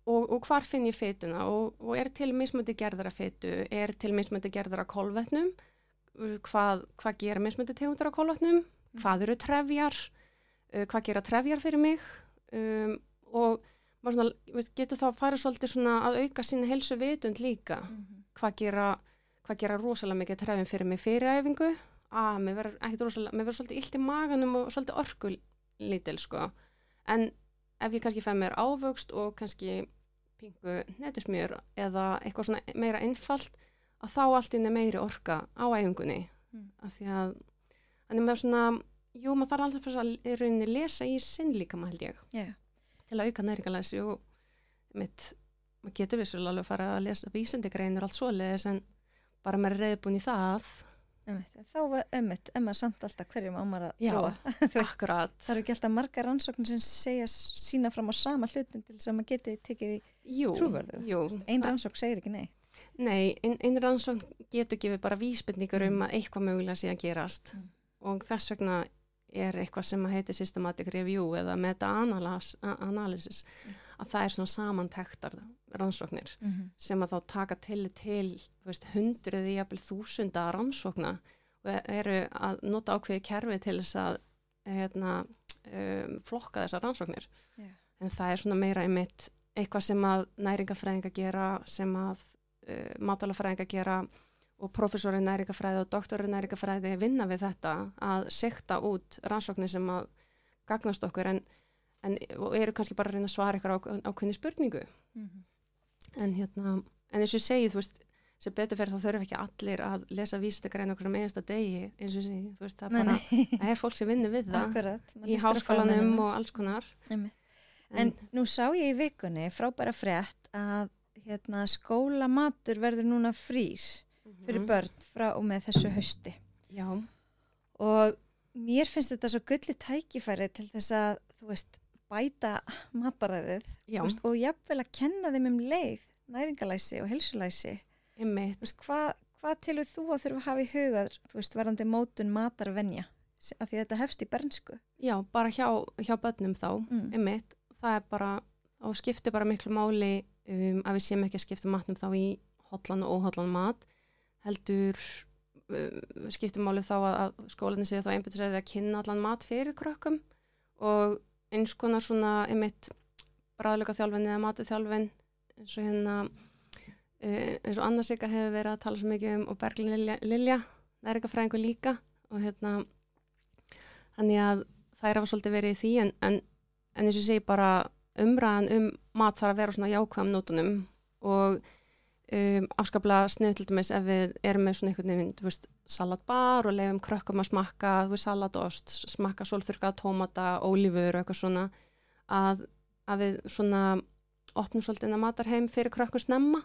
Og hvar finn ég fituna og til mismunandi gerðar af fitu, til mismunandi gerðar af kolvetnum, hvað gera mismunandi tegundar af kolvetnum, hvað eru trefjar, hvað gera trefjar fyrir mig og maður svona, getur þá farið svolítið svona að auka sína heilsu vitund líka, hvað gera rosalega mikið trefjum fyrir mig fyrir æfingu, mér verður svolítið illt í maganum og svolítið orkulítil sko, en ef ég kannski fæ mér ávöxt og kannski pingu hnetusmjör eða eitthvað svona meira einfalt, að þá allt inn meiri orka á æfingunni. Af því að með svona, maður þarf alltaf fyrir að rauninni lesa í sinn líkama held ég. Til að auka næringarlæsi og maður getur vissulega alveg að fara að lesa vísindagreinur allt svoleiðis, en bara maður reiðbúin í það. Þá var maður samt alltaf hverjum á maður að trúa. Akkurat. Það eru ekki alltaf margar rannsóknir sem sína fram á sama hlutin til þess að maður geti tekið í trúverðu. Ein rannsókn segir ekki nei. Nei, ein rannsókn getur gefið bara vísbendingar að eitthvað mögulega sé að gerast og þess vegna eitthvað sem heitir systematic review eða meta-analysis, að það svona samantektar rannsóknir sem að þá taka til hundruð í jafnvel þúsunda rannsókna og eru að nota ákveði kerfi til þess að flokka þessar rannsóknir. En það svona meira eitthvað sem að næringafræðinga gera, sem að matvælafræðinga gera og prófessorinn næringafræði og doktorinn næringafræði vinna við þetta að sekta út rannsóknir sem að gagnast okkur en eru kannski bara að reyna að svara ykkur ákveðni spurningu. En eins og ég segi, þú veist, sem betur fyrir þá þurfa ekki allir að lesa vísindagrein okkur einasta degi, eins og ég segi, þú veist, það fólk sem vinnur við það. Akkurat, í háskólanum og alls konar. En nú sá ég í vikunni frábæra frétt að skólamatur verður núna frýr fyrir börn frá og með þessu hausti. Já. Og mér finnst þetta svo gullið tækifæri til þess að, þú veist, bæta mataræðið og jafnvel að kenna þeim leið, næringalæsi og heilsulæsi. Hvað telur þú að þurfa að hafa í huga, þú veist, varðandi mótun matarvenja? Af því þetta hefst í bernsku. Já, bara hjá börnum þá, það bara, og skiptir bara miklu máli að við séum ekki að skipta matnum þá í hollan og óhollan mat, heldur skiptir máli þá að skólarnir segja þá einbættir að kynna allan mat fyrir krökkum og eins konar svona bræðleikaþjálfin eða mataþjálfin eins og Anna Sigga hefur verið að tala svo mikið og Berglín Lilja, næringafræðingur líka og þannig að þær hafa svolítið verið í því en eins og ég segi bara umræðan mat þarf að vera svona jákvæðum nótunum og afskaplega snið til dæmis ef við erum með svona einhvern veginn, þú veist, salatbar og leyfum krökkum að smakka, þú veist, salatost, smakka sólþurrkaða tómata, ólívur og eitthvað svona að við svona opnum svolítið inn að matarheim fyrir krökkum snemma.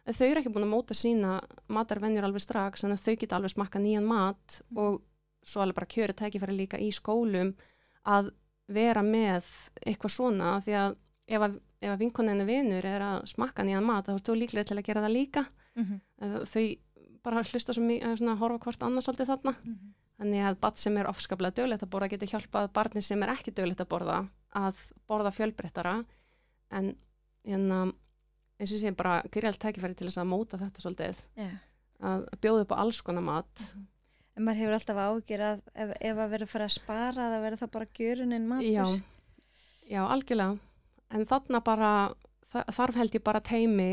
En þau eru ekki búin að móta sína matarvenjur alveg strax, þannig að þau geta alveg smakka nýjan mat og svo alveg bara kjörið tækifæri líka í skólum að vera með eitthvað svona því að ef vinkoninu vinur að smakka nýjan mat þá er þú líklega til að gera það líka þau bara hlusta svo mikið að horfa hvort annars svolítið þarna þannig að barn sem ofskaplega dögulegt að borða getur hjálpað barni sem ekki dögulegt að borða fjölbreyttara en eins og ég segi bara gríðalt tækifæri til þess að móta þetta svolítið að bjóða upp á alls konar mat En maður hefur alltaf áhyggjur að ef að vera að fara að spara það verður það bara gjöruninn matur. Já, algjörlega. En þarna bara, þarf held ég bara teimi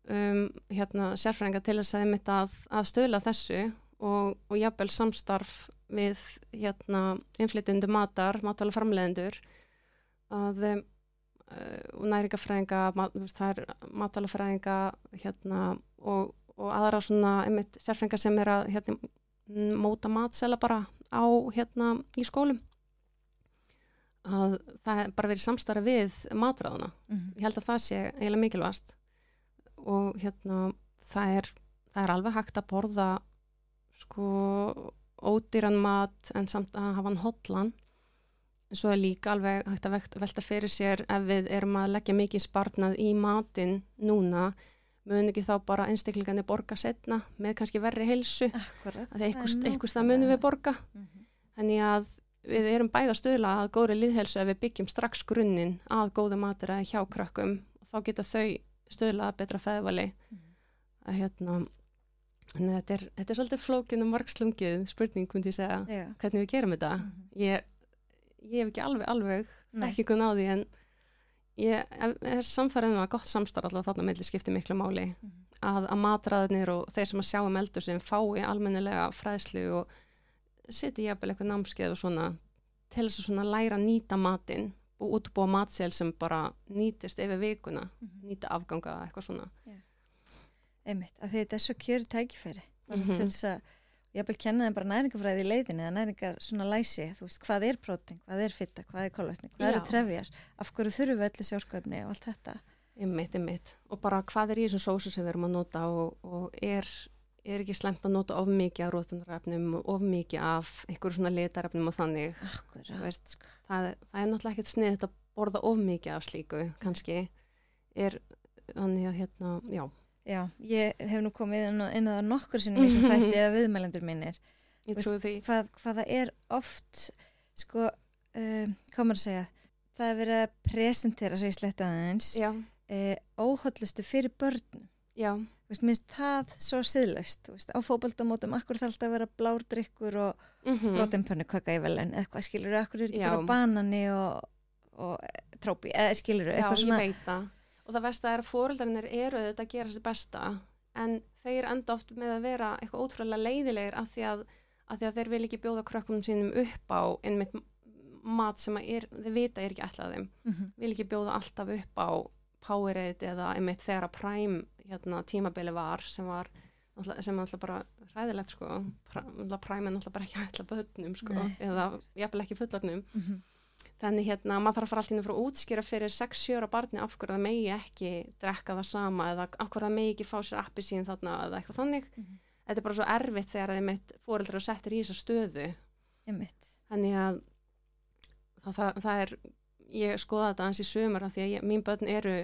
sérfræðinga til þess að stuðla þessu og jafnvel samstarf við innflytjendur matvælaframleiðendur og næringafræðinga, það er matvælafræðinga og aðra svona sérfræðinga sem að móta matsela bara á í skólum að það er bara verið samstarf við matráðuna. Ég held að það sé eiginlega mikilvægast og það er alveg hægt að borða sko ódýran mat en samt að hafa hann hollan. En svo er líka alveg hægt að velta fyrir sér ef við erum að leggja mikið sparnað í matinn núna, mun ekki þá bara einstaklingarnir borga seinna með kannski verri heilsu. Akkurat. Að einhvers það munum við borga. Þannig að við erum bæði að stuðla að góðri lýðheilsu ef við byggjum strax grunninn að góðu mataræði hjá krökkum. Þá geta þau stuðla að betra fæðuvali. Þannig að þetta er svolítið flókin og margslungið spurning, myndi ég segja, hvernig við gerum þetta. Ég hef ekki alveg ekki kunn á því, en ég er samfærið að gott samstarf alltaf þarna milli skiptir miklu máli. Að matræðinir og þeir sem að sjá eldur sem fái almennilega fræðslu og setja jafnvel eitthvað námskeið og svona til þess að svona læra að nýta matinn og útbúa matsél sem bara nýtist yfir vikuna, nýta afganga eitthvað svona. Einmitt, að þetta er svo kjöri tækifæri til þess að jafnvel kenna þeim bara næringafræði í leiðinni eða næringar svona læsi, þú veist, hvað er prótein, hvað er fitta, hvað er kolvetni, hvað eru trefjar, af hverju þurfum við öllu sjálfsköfni og allt þetta. Einmitt, og bara hvað er í þessum sósu sem við erum að nota og er ekki slæmt að nota of mikið af rótunarefnum og of mikið af einhverju svona litarefnum og þannig. Akkurat, sko. Það er náttúrulega ekkert sniðugt að borða of mikið af slíku, kannski. Þannig að já. Já, ég hef nú komið inn á það nokkur sinnum í sem þætti eða viðmælendur mínir. Ég trúi því. Hvað það er oft, sko, hvað maður að segja, það er verið að presentera svo í sletta aðeins, óhollustu fyrir börn. Já. Minnst það svo siðlaust, á fótboltamótum, akkur það alltaf að vera blárdrykkur og próteinpönnuköka í velun, eða hvað skilur þú, akkur er ekki bara banani og trópi, eða skilur þú, eitthvað svona. Já, ég veit það. Og það versta er að foreldrarnir eru þetta að gera sér besta, en þeir enda oft með að vera eitthvað ótrúlega leiðilegir af því að þeir vil ekki bjóða krökkunum sínum upp á einmitt mat sem þeir vita er ekki ætlað þeim. Vil ekki bjóða alltaf upp á Powerade eða einmitt þegar að Prime tímabili var sem alltaf bara hræðilegt, sko. Prime er alltaf bara ekki ætlað börnum, sko, eða jafnvel ekki fullorðnum. Þannig maður þarf að fara alltaf frá að útskýra fyrir 6-7 ára barni af hverju það megi ekki drekka það sama eða af hverju það megi ekki fá sér appelsín þarna eða eitthvað þannig. Þetta er bara svo erfitt þegar foreldrar settir í þessa stöðu. Þannig að það er, ég skoða þetta aðeins í sumar af því að mín börn eru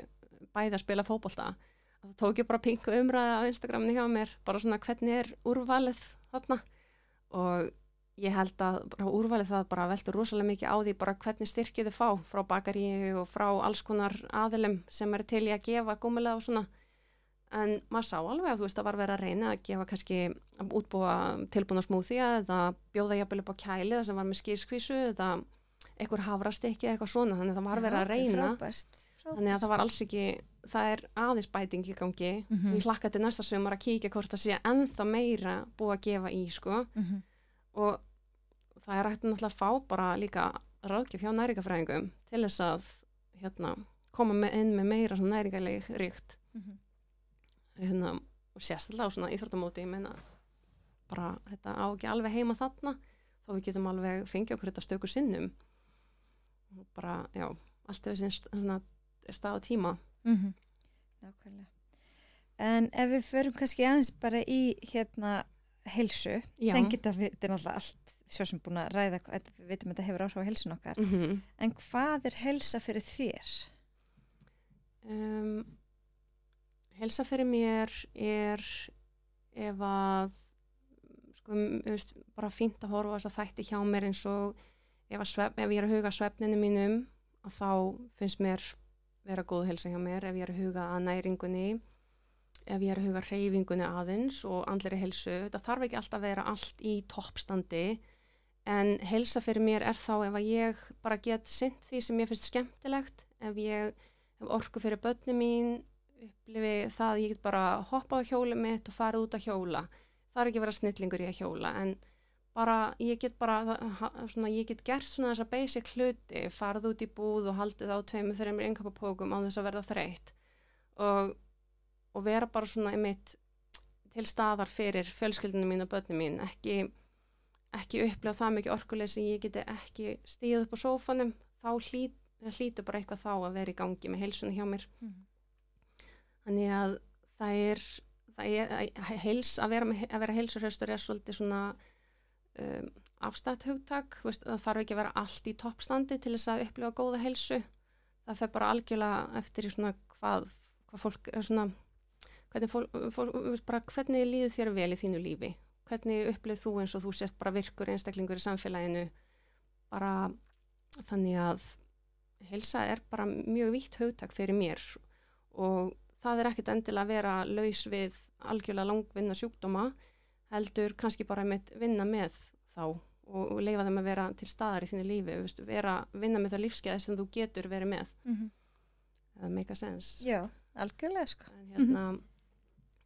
bæði að spila fótbolta. Það tók ég bara pingu umræða á Instagramni hjá mér, bara svona hvernig er úrvalið þarna, og ég held að úrvalið það bara veltur rosalega mikið á því bara hvernig styrkið þau fá frá bakaríu og frá alls konar aðilum sem eru til í að gefa gúmulega og svona. En maður sá alveg að það var verið að reyna að gefa kannski að útbúa tilbúna smúþía eða bjóða jafnvel upp á kæli sem var með skýrskvísu eða einhver hafrastykki eitthvað svona, þannig að það var verið að reyna. Frábært. Þannig að það var alls ekki, það er aðeins bæting í gangi. Ég hlakka til næsta sumar að kíkja hvort það sé ennþá meira búið að gefa í, sko. Og það er hægt náttúrulega að fá bara líka ráðgjöf hjá næringafræðingum til þess að koma inn með meira svona næringarleg ríkt. Og sérstaklega á svona íþróttamóti, ég meina bara þetta á ekki alveg heima þarna, þó við getum alveg fengið okkur þetta stöku sinnum. Og bara, já, allt hefur svona stað á tíma. Nákvæmlega. En ef við förum kannski aðeins bara í heilsu, tengið þetta er náttúrulega allt svo sem búin að ræða, við veitum að þetta hefur áhrif á heilsun okkar, en hvað er heilsa fyrir þér? Heilsa fyrir mér er ef að bara fínt að horfa þess að þætti hjá mér eins og ef ég er að huga svefninu mínum, að þá finnst mér vera góð heilsa hjá mér, ef ég er að huga að næringunni, ef ég er að huga hreyfingunni aðeins og andlegri heilsu. Þetta þarf ekki alltaf að vera allt í toppstandi, en heilsa fyrir mér er þá ef að ég bara get sinnt því sem ég finnst skemmtilegt, ef ég hef orku fyrir börnin mín, upplifi það að ég get bara hoppað á hjólið mitt og farið út að hjóla. Það er ekki að vera snillingur í að hjóla, en bara ég get gert svona þessa basic hluti, farið út í búð og haldið á 2-3 innkaupapókum á þess að verða þreytt og vera bara svona einmitt til staðar fyrir fjölskyldunum mín og börnum mín, ekki upplifa það mikið orkuleysi, ég geti ekki stíð upp á sófanum, hlýtur bara eitthvað þá að vera í gangi með heilsunni hjá mér. Þannig að að vera heilsuhraustur er svolítið svona afstætt hugtak, það þarf ekki að vera allt í toppstandi til þess að upplifa góða heilsu. Það fer bara algjörlega eftir í svona hvað fólk er svona, hvernig líður þér vel í þínu lífi? Hvernig upplifir þú eins og þú sért bara virkur einstaklingur í samfélaginu? Bara þannig að heilsa er bara mjög vítt hugtak fyrir mér og það er ekkert endilega að vera laus við algjörlega langvinna sjúkdóma, heldur kannski bara vinna með þá og leyfa þeim að vera til staðar í þínu lífi, vinna með það lífskeiði sem þú getur verið með. Það make a sense. Já, algjörlega sko.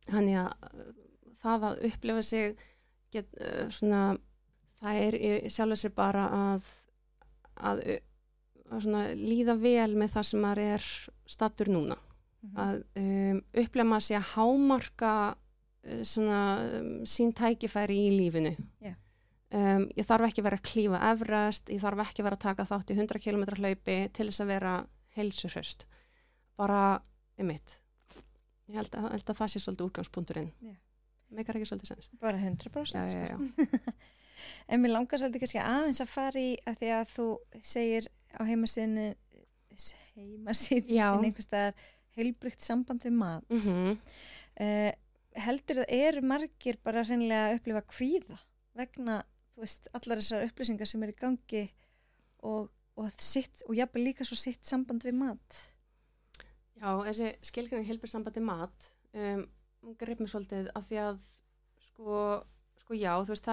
Þannig að það að upplifa sig svona, það er sjálfur sér bara að svona líða vel með það sem maður er staddur núna. Að upplifa maður sig að hámarka svona sín tækifæri í lífinu. Ég þarf ekki að vera að klífa Everest, ég þarf ekki að vera að taka þátt í 100 km hlaupi til þess að vera heilsuhraust. Bara einmitt. Ég held að það sé svolítið útgangspunkturinn. Meikar ekki svolítið sens. Bara 100%. Já. En mér langar svolítið kannski aðeins að fara í að því að þú segir á heimasíðinni einhvers staðar heilbrigt samband við mat. Heldur það eru margir bara hreinlega að upplifa kvíða vegna, þú veist, allar þessar upplýsingar sem eru í gangi og jafnvel líka svo sitt samband við mat? Já, þessi skilgreining heilbrigt samband við mat greip mig svolítið af því að sko já, þú veist,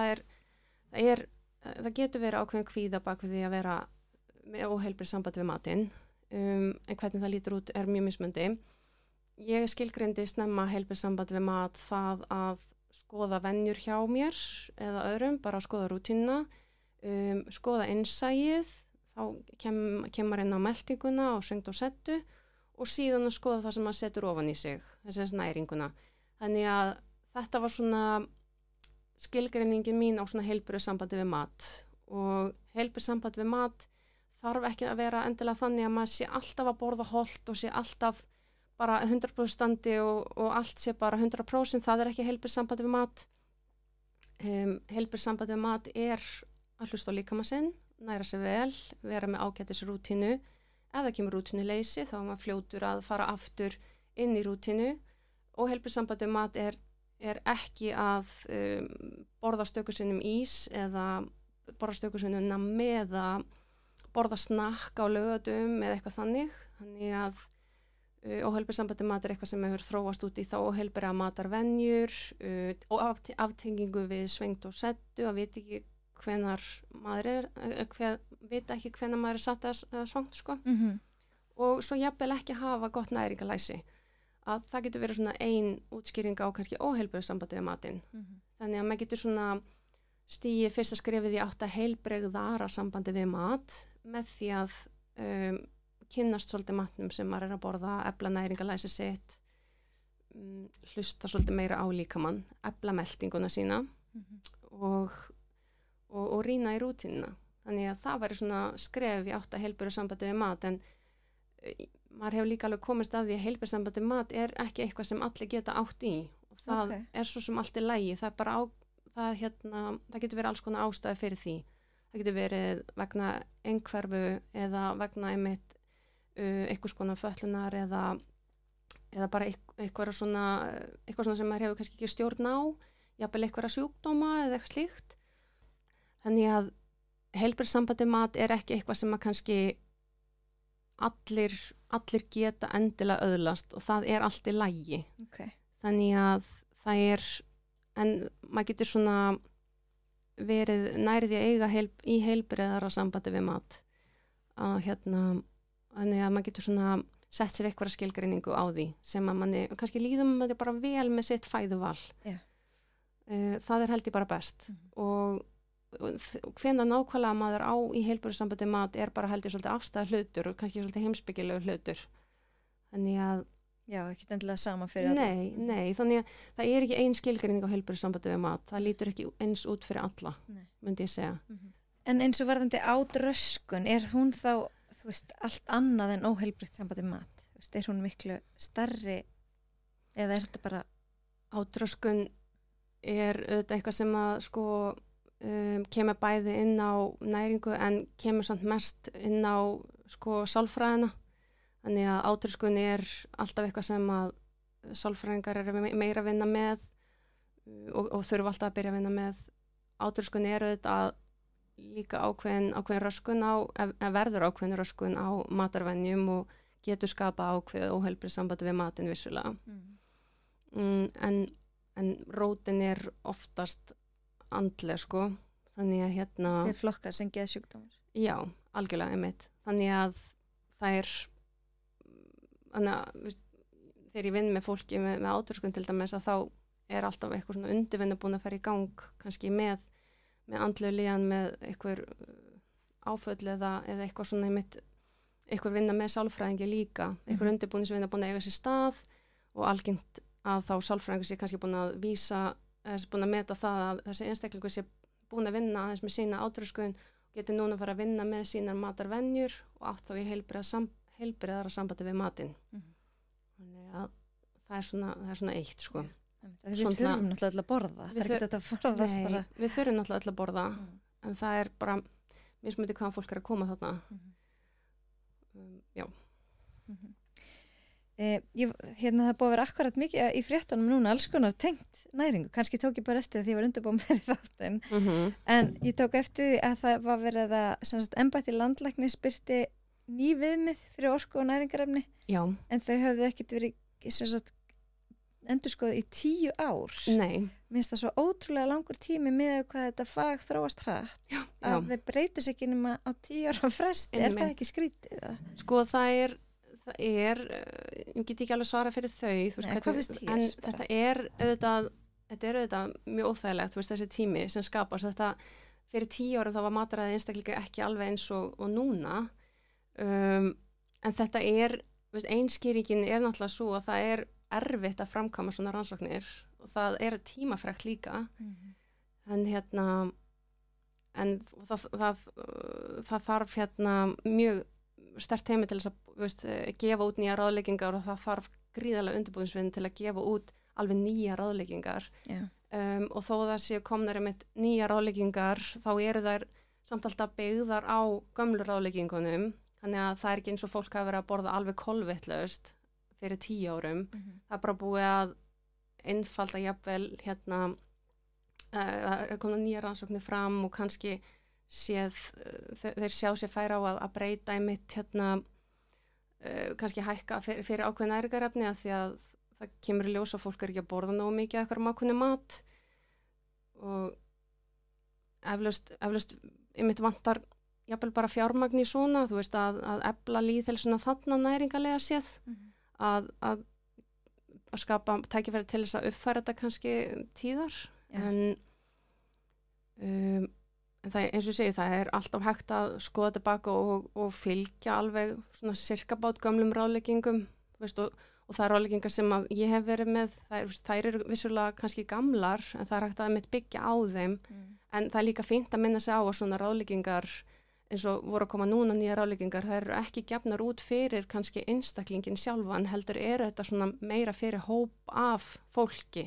það getur verið ákveðin kvíða bak við því að vera með óheilbrigt samband við matinn, en hvernig það lítur út er mjög mismundi. Ég skilgreindi snemma heilbrigt samband við mat það að skoða venjur hjá mér eða öðrum, bara skoða rútínuna, skoða innsæið, þá kemur inn á meltinguna og svengd og settu og síðan að skoða það sem maður setur ofan í sig, þessi næringuna. Þannig að þetta var svona skilgreiningin mín á svona heilbrigt sambandi við mat og heilbrigt samband við mat þarf ekki að vera endilega þannig að maður sé alltaf að borða hollt og sé alltaf bara 100% standi og allt sé bara 100%, það er ekki heilbrigt samband við mat. Heilbrigt samband við mat er að hlusta á líkama sinn, næra sig vel, vera með ágætis rútínu. Ef það kemur rútínuleysi þá er maður fljótur að fara aftur inn í rútínu og heilbrigt samband við mat er ekki að borða stöku sinnum ís eða borða stöku sinnum nammi eða borða snakk á laugardögum eða eitthvað þannig. Þannig að óheilbrigt samband við mat er eitthvað sem hefur þróast út í þá óheilbriga matarvenjur og aftengingu við svengd og settu, að vita ekki hvenar maður er satt að svangt sko. Og svo jafnvel ekki hafa gott næringalæsi. Að það getur verið svona ein útskýring á kannski óheilbrigt samband við matinn. Þannig að maður getur svona stigið fyrsta skrefið í átt að heilbrigðara sambandi við mat með því að kynnast svolítið matnum sem maður er að borða, efla næringalæsi sitt, hlusta svolítið meira á líkamann, efla meltinguna sína og rýna í rútínuna. Þannig að það væri svona skref í átt að heilbrigðu sambandi við mat, en maður hefur líka alveg komist að því að heilbrigðu sambandi við mat er ekki eitthvað sem allir geta átt í. Og það er svo sem allt í lagi, það er bara það getur verið alls konar ástæði fyrir því. Það getur verið vegna einhverfu eða vegna einmitt eitthvað svona fötlunar eða bara eitthvað svona sem maður hefur kannski ekki stjórn á, jafnvel eitthvað sjúkdóma eða eitthvað slíkt. Þannig að heilbrigt samband við mat er ekki eitthvað sem að kannski allir geta endilega öðlast og það er allt í lagi. Þannig að það er, en maður getur svona verið nærði að eiga í heilbrigðara sambandi við mat að þannig að maður getur svona sett sér eitthvað skilgreiningu á því sem að manni, kannski líðum maður bara vel með sitt fæðuval. Það er held ég bara best og hvenær nákvæmlega maður á í heilbrigðu sambandi mat er bara held ég svolítið afstæða hlutur og kannski svolítið heimspekilegur hlutur. Þannig að já, ekki endilega sama fyrir alla. Nei, þannig að það er ekki ein skilgreining á heilbrigðu sambandi við mat. Það lítur ekki eins út fyrir alla, myndi ég segja. En eins og varðandi átröskun, er hún þá, þú þú veist, allt annað en óheilbrigt sambandi mat? Þú veist, hún miklu stærri eða þetta bara... Átröskun auðvitað eitthvað sem að sko kemur bæði inn á næringu en kemur samt mest inn á sko sálfræðina. Þannig að átröskun alltaf eitthvað sem að sálfræðingar meira að vinna með og þurfa alltaf að byrja að vinna með. Átröskun auðvitað líka ákveðin röskun verður ákveðin röskun á matarvenjum og getur skapa ákveð óheilbrigt sambandi við matinn vissulega. En rótin oftast andleg sko, þannig að Þeir flokkar sem geðsjúkdómar. Já, algjörlega einmitt. Þannig að það þegar ég vinn með fólki með átröskun til dæmis að þá alltaf eitthvað svona undirvinna búin að fara í gang kannski með andlegu líðan með eitthvað áföll eða eitthvað svona eitthvað vinna með sálfræðingi líka, eitthvað undirbúningsvinna búin að eiga sér stað og algengt að þá sálfræðingur sé kannski búin að vísa, búin að meta það að þessi einstaklingur sé búin að vinna aðeins með sína átröskun og geti núna að fara að vinna með sínar matarvenjur og átt þá í heilbrigðara sambandi við matinn. Þannig að það er svona eitt sko. Við þurfum náttúrulega að borða. Það ekki þetta að forðast bara. Við þurfum náttúrulega að borða en það bara mismundi hvaðan fólk að koma þarna. Já. Það búið að vera akkurat mikið í fréttunum núna, alls konar tengt næringu. Kannski tók ég bara eftir því að ég var undirbúin með þáttinn. En ég tók eftir því að það var verið að embætti landlæknis birti ný viðmið fyrir orku og næringarefni. Já. En þau höfðu ekkert verið endurskoðað í 10 ár. Nei. Mér finnst það svo ótrúlega langur tími með hvað þetta fag þróast hratt. Já. Að þeir breytis ekki nema á 10 ára fresti. Er það ekki skrítið? Sko það ég get ekki alveg svara fyrir þau. Nei, hvað finnst þér? En þetta auðvitað mjög óþægilegt, þessi tími sem skapast. Þetta fyrir 10 ára þá var mataræði einstaklega ekki alveg eins og núna. En þetta einskýringin náttúrulega svo að það erfitt að framkvæma svona rannsóknir og það tímafrekt líka en það þarf mjög sterkt heimi til þess að gefa út nýja ráðleggingar og það þarf gríðarlega undirbúningsvinnu til að gefa út alveg nýja ráðleggingar og þó það séu komnar með nýja ráðleggingar þá þær samt alltaf byggðar á gömlu ráðleggingunum þannig að það ekki eins og fólk hafa verið að borða alveg kolvitlaust fyrir 10 árum. Það bara búið að einfalda jafnvel komna nýja rannsóknir fram og kannski þeir sjá sér færa á að breyta einmitt kannski hækka fyrir ákveðin næringarefni að því að það kemur í ljós að fólk ekki að borða nógu mikið eitthvað ákveðin mat og eflaust einmitt vantar jafnvel bara fjármagn í svona, þú veist að efla lýðheilsuna þarna næringarlega séð að skapa tækifæri til þess að uppfæra þetta kannski tíðar en það eins og ég segi það alltaf hægt að skoða tilbaka og fylgja alveg svona sirkabát gömlum ráðleggingum og það ráðleggingar sem að ég hef verið með þær eru vissulega kannski gamlar en það hægt að byggja á þeim en það líka fínt að minna sig á að svona ráðleggingar eins og voru að koma núna nýja ráðleggingar, það eru ekki gefnar út fyrir kannski einstaklingin sjálfan, heldur þetta svona meira fyrir hóp af fólki,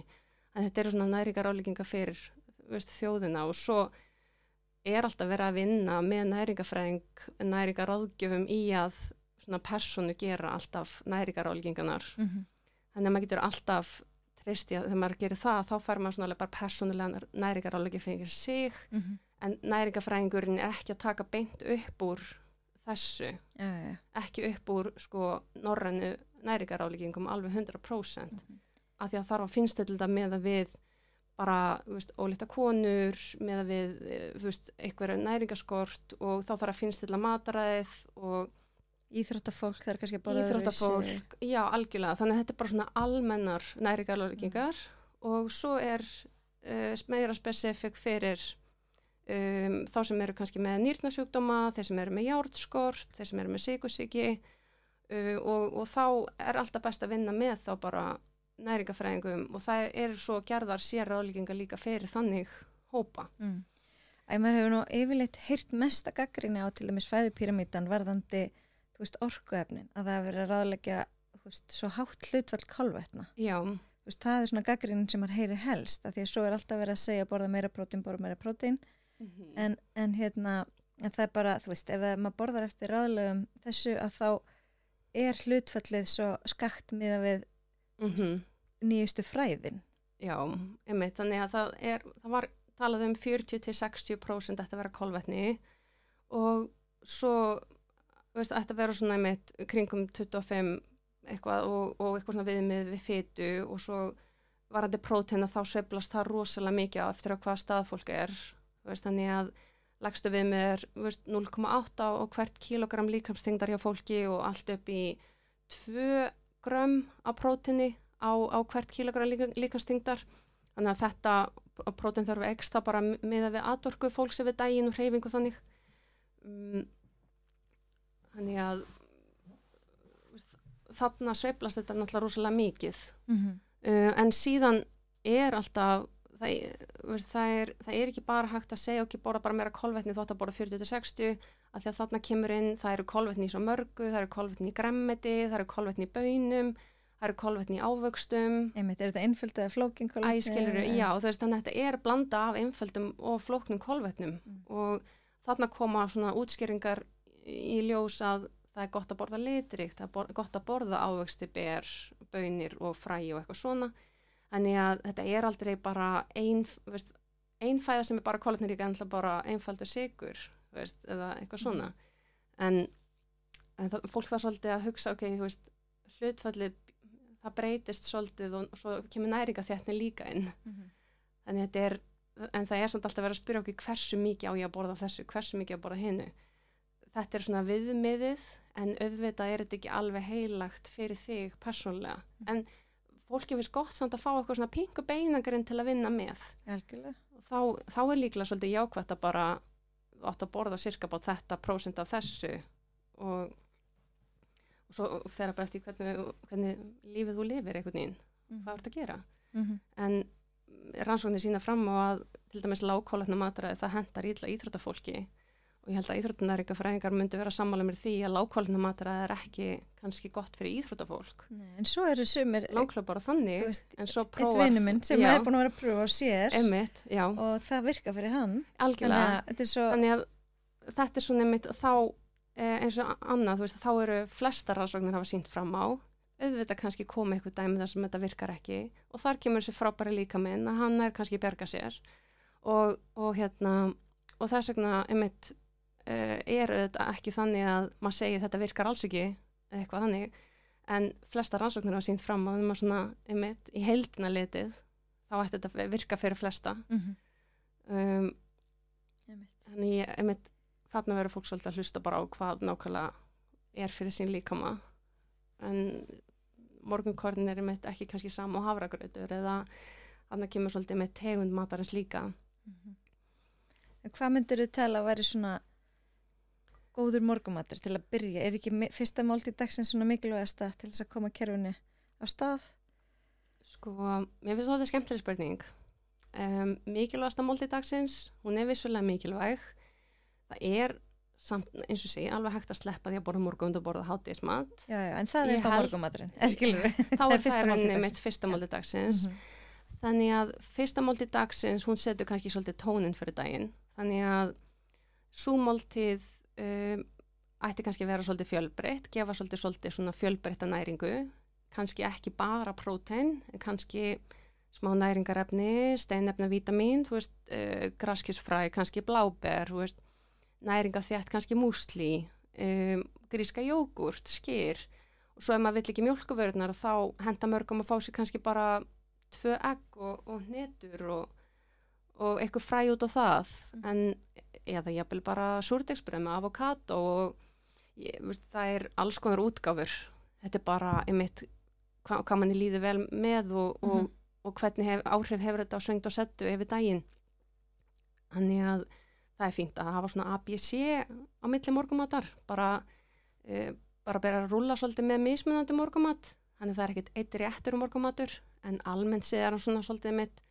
en þetta eru svona næringarráðleggingar fyrir þjóðina og svo alltaf verið að vinna með næringaráðgjöfum í að svona persónu gera alltaf næringarráðleggingarnar. Þannig að maður getur alltaf treyst í að þegar maður gerir það, þá fær maður svona bara persónulega næringarráðleggi fyrir sig, en næringafræðingurinn ekki að taka beint upp úr þessu, ekki upp úr norrænu næringarráðleggingum alveg 100%, af því að þarf að finnst þetta með að við bara, ólíkta konur, með að við, einhverju næringaskort og þá þarf að finnst þetta mataræðið og íþróttafólk, það kannski bara íþróttafólk, já, algjörlega, þannig að þetta bara svona almennar næringarráðleggingar og svo meira spesifik fyrir þá sem eru kannski með nýrnasjúkdóma, þeir sem eru með járnskort, þeir sem eru með sykursýki og þá alltaf best að vinna með þá bara næringafræðingum og það svo gerðar sérráðleggingar líka fyrir þannig hópa. Maður hefur nú yfirleitt heyrt mesta gagnrýni á til dæmis fæðupíramídan varðandi þú veist, orkuefnin, að það hafi verið að ráðleggja, þú veist, svo hátt hlutfall kolvetna. Já. Þú veist, það svona gagnrýnin sem maður heyrir helst, að því að svo alltaf verið að segja borða meira prótín, en það bara, þú veist, ef maður borðar eftir ráðlegum þessu, að þá hlutfallið svo skakt miðað við nýjustu fræðin. Já, einmitt, þannig að það var talað 40-60% ætti að vera kolvetni og svo, veist, ætti að vera svona einmitt kringum 25 eitthvað og eitthvað svona viðmið við fitu og svo varandi prótein að þá sveiflast það rosalega mikið á eftir á hvaða stað fólk veist, þannig að lægstu viðmið 0,8 á hvert kilogram líkamsþyngdar hjá fólki og allt upp í 2 grömm af próteini á hvert kilogram líkamsþyngdar. Þannig að þetta prótein þarf ekst það bara miðað við atorku fólks við daginn og hreyfingu þannig. Þannig að þarna sveiflast þetta náttúrulega rosalega mikið. En síðan alltaf, það er ekki bara hægt að segja ekki borða bara meira kolvetni þótt að borða 40-60 af því að þarna kemur inn, það eru kolvetni í svo mörgu, það eru kolvetni í gremmeti, það eru kolvetni í baunum, það eru kolvetni í ávöxtum. Einmitt, þetta einföld eða flókin kolvetni? Já, þú veist, þannig að þetta blanda af einföldum og flóknum kolvetnum og þarna koma svona útskýringar í ljós að það er gott að borða litríkt, það er gott að borða ávöxti, ber, baunir og fræ og eitthvað svona. Þannig að þetta aldrei bara ein fæða sem bara kolvetnirík en bara einfaldur sykur, veist, eða eitthvað svona. En fólk það svolítið að hugsa, ok, þú veist, hlutfallið, það breytist svolítið og svo kemur næringarþéttni líka inn. Þannig en það samt alltaf verið að spyrja okkur hversu mikið á ég að borða þessu, hversu mikið að borða hinu. Þetta svona viðmiðið, en auðvitað þetta ekki alveg heilagt fyrir þig persónlega. En fólki finnst gott samt að fá eitthvað svona pingu beinagarinn til að vinna með. Algjörlega. Þá líklega svolítið jákvætt að bara átt að borða cirka bát þetta prósent af þessu og svo fer bara eftir hvernig lífið þú lifir einhvern veginn, hvað ert að gera. En rannsóknir sína fram á að til dæmis lágkolvetna mataræði það hentar illa íþróttafólki og ég held að íþróttanæringarfræðingar myndi vera sammála mér því að lágkolvetna mataræði ekki kannski gott fyrir íþróttafólk. Nei, en svo eru sumir langkvæmlega bara þannig, veist, en svo prófa eitt vinur minn sem búin að vera að pröfa á sér einmitt, og það virka fyrir hann. Algjörlega, þannig að þetta svona einmitt þá eins og annað, þú veist, þá eru flestar rannsóknir hafa sýnt fram á, auðvitað kannski koma eitthvað dæmi þar sem þetta virkar ekki og þar kemur þessi frábæri líkaminn að hann kannski bjarga sér og þess vegna einmitt auðvitað ekki þannig að maður segir þetta virkar alls ekki eða eitthvað þannig, en flestar rannsóknir hafa sýnt fram á þegar maður svona einmitt í heildina litið, þá ætti þetta virka fyrir flesta. Þannig einmitt þarna verður fólk svolítið að hlusta bara á hvað nákvæmlega fyrir sín líkama en morgunkornin einmitt ekki kannski sama og havragrautur eða þarna kemur svolítið með tegund matarins líka. Hvað myndir þú tala að væri svona góður morgumatur til að byrja? Er ekki fyrsta máltíð dagsins svona mikilvægasta til þess að koma kerfinu á stað? Sko, mér finnst það skemmtileg spurning. Mikilvægasta máltíð dagsins, hún vissulega mikilvæg. Það samt, eins og sé, alveg hægt að sleppa því að borða morgun og borða hádegismat. Já, en það þá morgumaturinn. Skilur við? Þá það mitt fyrsta máltíð dagsins. Þannig að fyrsta máltíð dagsins, hún setur kannski svolítið tónin fyrir daginn. Þannig að sú máltíð ætti kannski að vera svolítið fjölbreytt, gefa svolítið svona fjölbreytta næringu, kannski ekki bara prótein, en kannski smá næringarefni, steinefna, vítamín, þú veist, graskisfræ, kannski bláber, þú veist, næringaþétt, kannski músli, gríska jógurt, skyr, og svo ef maður vill ekki mjólkuvörurnar þá henta mörgum að fá sér kannski bara 2 egg og hnetur og eitthvað fræ út á það, en eða jafnvel bara súrdegsbrauð með avokado og veist, það alls konar útgáfur. Þetta bara einmitt hvað manni líður vel með og hvernig áhrif hefur þetta á svengd og settu yfir daginn. Þannig að það fínt að hafa svona ABC á milli morgumatar, bara bera að rúlla svolítið með mismunandi morgumat, þannig það ekkert eitt réttur morgumatur, en almennt séð hann svona svolítið mitt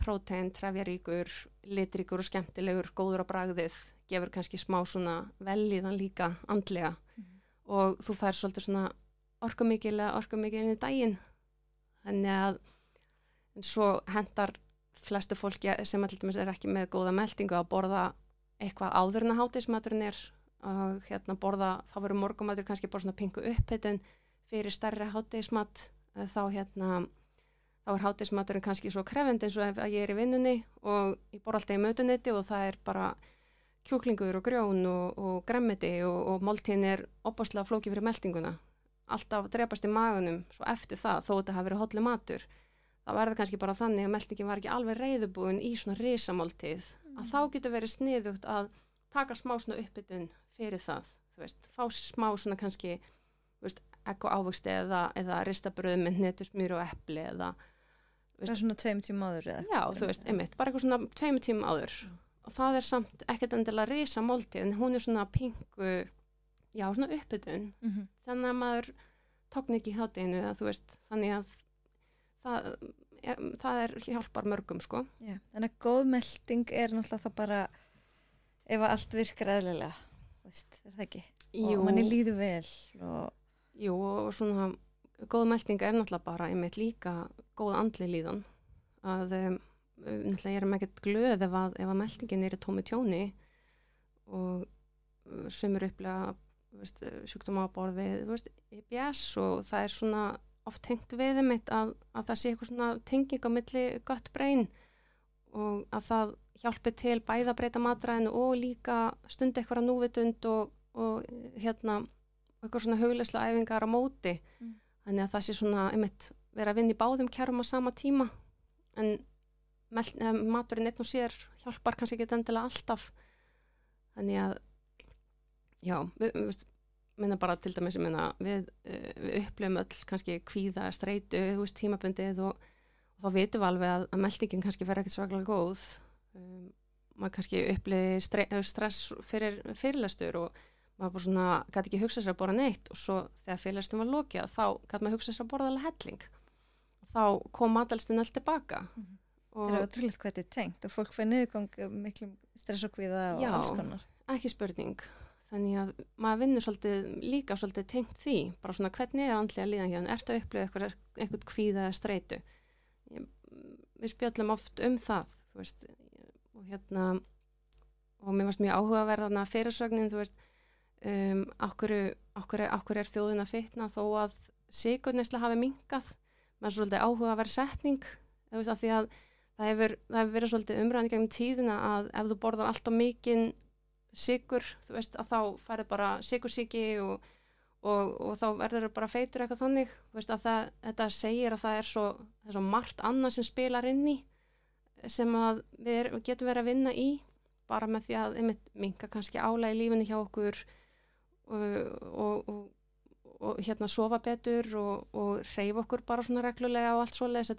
prótein, trefjaríkur, litríkur og skemmtilegur, góður á bragðið, gefur kannski smá svona velíðan líka andlega og þú fær svolítið svona orkumikil inn í daginn. Þannig að en svo hendar flestu fólki sem til dæmis ekki með góða meltingu að borða eitthvað áður en að hádegismaturinn og borða, þá verður morgunmatur kannski bara svona pingu upphitun fyrir stærri hádegismat, þá er hádegismaturinn kannski svo krefjandi eins og ef ég í vinnunni og ég borða alltaf í mötuneyti og það bara kjúklingur og grjón og gremmiti og máltíðin opaslega flókið fyrir meltinguna. Alltaf drepast í magunum svo eftir það, þó þetta hafi verið hollu matur. Það verður kannski bara þannig að meltingin var ekki alveg reiðubúin í svona risamáltíð, að þá getur verið sniðugt að taka smá svona uppbytun fyrir það, þú veist, fá smá svona kannski, þú veist, egg og ávöxti eða ristabröð með hnetusmjör og epli eða, það svona 2 tíma áður eða? Já, þú veist, einmitt, bara eitthvað svona 2 tíma áður. Og það samt ekkert endilega risamáltíð, en hún svona pingu, já, svona uppbytun. Þannig að maður tókn ekki í hádeginu, eða þú veist, þannig að það hjálpar mörgum, sko. Já, þannig að góð melding náttúrulega þá bara ef allt virkar eðlilega, veist, það ekki? Jú. Og manni líður vel og... Jú, og svona góð melding náttúrulega bara einmitt líka góð andleg líðan. Að náttúrulega ég ekkert glöð ef að meldingin í tómi tjóni og sumir upplega sjúkdóma á borð við IBS og það svona oft tengt við einmitt að það sé eitthvað svona tenging á milli gott brain og að það hjálpi til bæða að breyta matræðinu og líka stundi eitthvað núvitund og eitthvað svona hugleysla æfingar á móti. Þannig að það sé svona einmitt vera að vinna í báðum kerfum á sama tíma en maturinn einn og sér hjálpar kannski ekki endilega alltaf. Þannig að já, minna bara til dæmis við upplifum öll kannski kvíða, streitu, tímabundið og þá vitum við alveg að meldingin kannski verður ekkert svaklega góð. Maður kannski upplifi stress fyrir fyrirlestur og maður bara svona gæti ekki hugsað sér að borða neitt og svo þegar fyrirlestum var lokið þá gæti maður hugsað sér að borða alveg helling. Þá kom matelstin allt tilbaka. Það ótrúlegt hvað þetta tengt og fólk fær niðurgang miklum stress og kvíða og alls konar. Já, ekki spurning. Þannig að maður vinnur líka svolítið tengt því, bara svona hvernig andlega líðan hjá hann, ertu að upplifa eitthvað kvíða eða streitu. Við spjöllum oft það, þú veist, og mér varst mjög áhugaverðana fyrirsögnin, þú veist, okkur þjóðin að fitna þó að sykurneysla hafi minnkað, maður svolítið áhugaverð setning, þú veist, af því að það hefur verið svolítið umræðan í gegnum tíðina að ef þú borðar allt of mikinn sykur, þú veist, að þá færið bara sykursýki og þá verður bara feitur eitthvað þannig, þú veist, að þetta segir að það er svo margt annað sem spilar inn í sem að við getum verið að vinna í bara með því að minnka kannski álag í lífinu hjá okkur og sofa betur og hreyfa okkur bara svona reglulega og allt svoleiðis.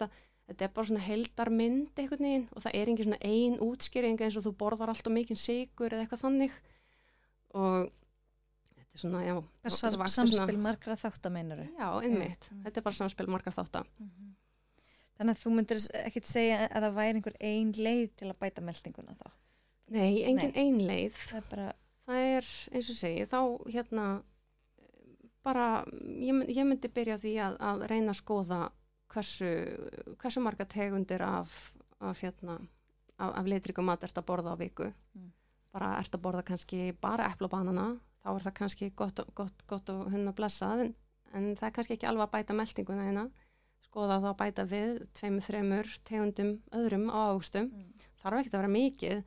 Þetta bara svona heildarmynd einhvern veginn og það engin svona ein útskýring eins og þú borðar allt of mikinn sykur eða eitthvað þannig og þetta svona, já. Samspil margra þátta meinarðu? Já, einmitt. Þetta bara samspil margra þátta. Þannig að þú myndir ekkert segja að það væri einhver ein leið til að bæta meldinguna þá? Nei, engin ein leið. Það er eins og segi, þá bara, ég myndi byrja á því að reyna að skoða hversu marga tegundir af litríkum mat ert að borða á viku. Bara ert að borða kannski bara epli og banana, þá er það kannski gott og blessað, en það er kannski ekki alveg að bæta meldinguna hérna. Skoða þá að bæta við 2-3 tegundum öðrum á ávöxtum. Þarf ekki að vera mikið.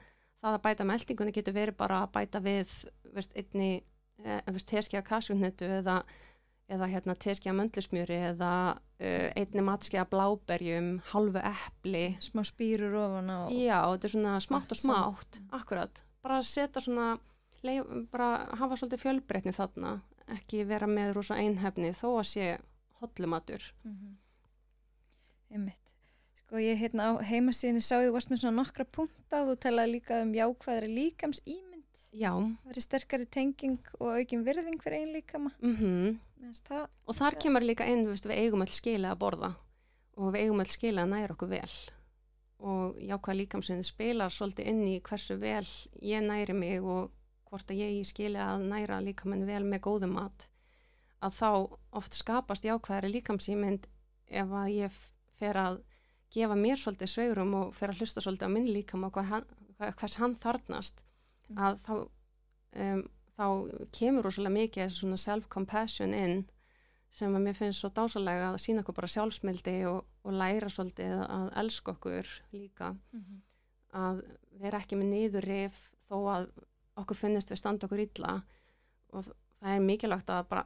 Það að bæta meldingunni getur verið bara að bæta við einni teskeiða kasjúhnetu eða teskeiða möndlusmjöri eða einni matskeiða bláberjum, hálfu epli. Smá spírur ofan á. Já, þetta er svona smátt og smátt, akkurat. Bara setja svona, bara hafa svolítið fjölbreytni þarna, ekki vera með rosa einhefni þó að sé hollumatur. Einmitt. Sko ég á heimasíðunni sá þú varst með svona nokkra punkta og þú talaði líka jákvæðri líkamsímynd. Já. Það er sterkari tenging og aukin virðing fyrir ein líkama. Og þar kemur líka inn, við eigum öll skilið að borða og við eigum öll skilið að næra okkur vel. og jákvæða líkamsvinn spilar svolítið inn í hversu vel ég næri mig og hvort að ég skili að næra líkaminn vel með góðum mat, að þá oft skapast jákvæðari líkamsýmynd ef að ég fer að gefa mér svolítið sveigrum og fer að hlusta svolítið á minn líkam og hvers hann þarfnast, að þá kemur rosalega mikið svona self-compassion inn sem að mér finnst svo dásalega að sýna okkur bara sjálfsmildi og læra svolítið að elska okkur líka, að vera ekki með niðurrif þó að okkur finnist við standa okkur illa, og það er mikilvægt að bara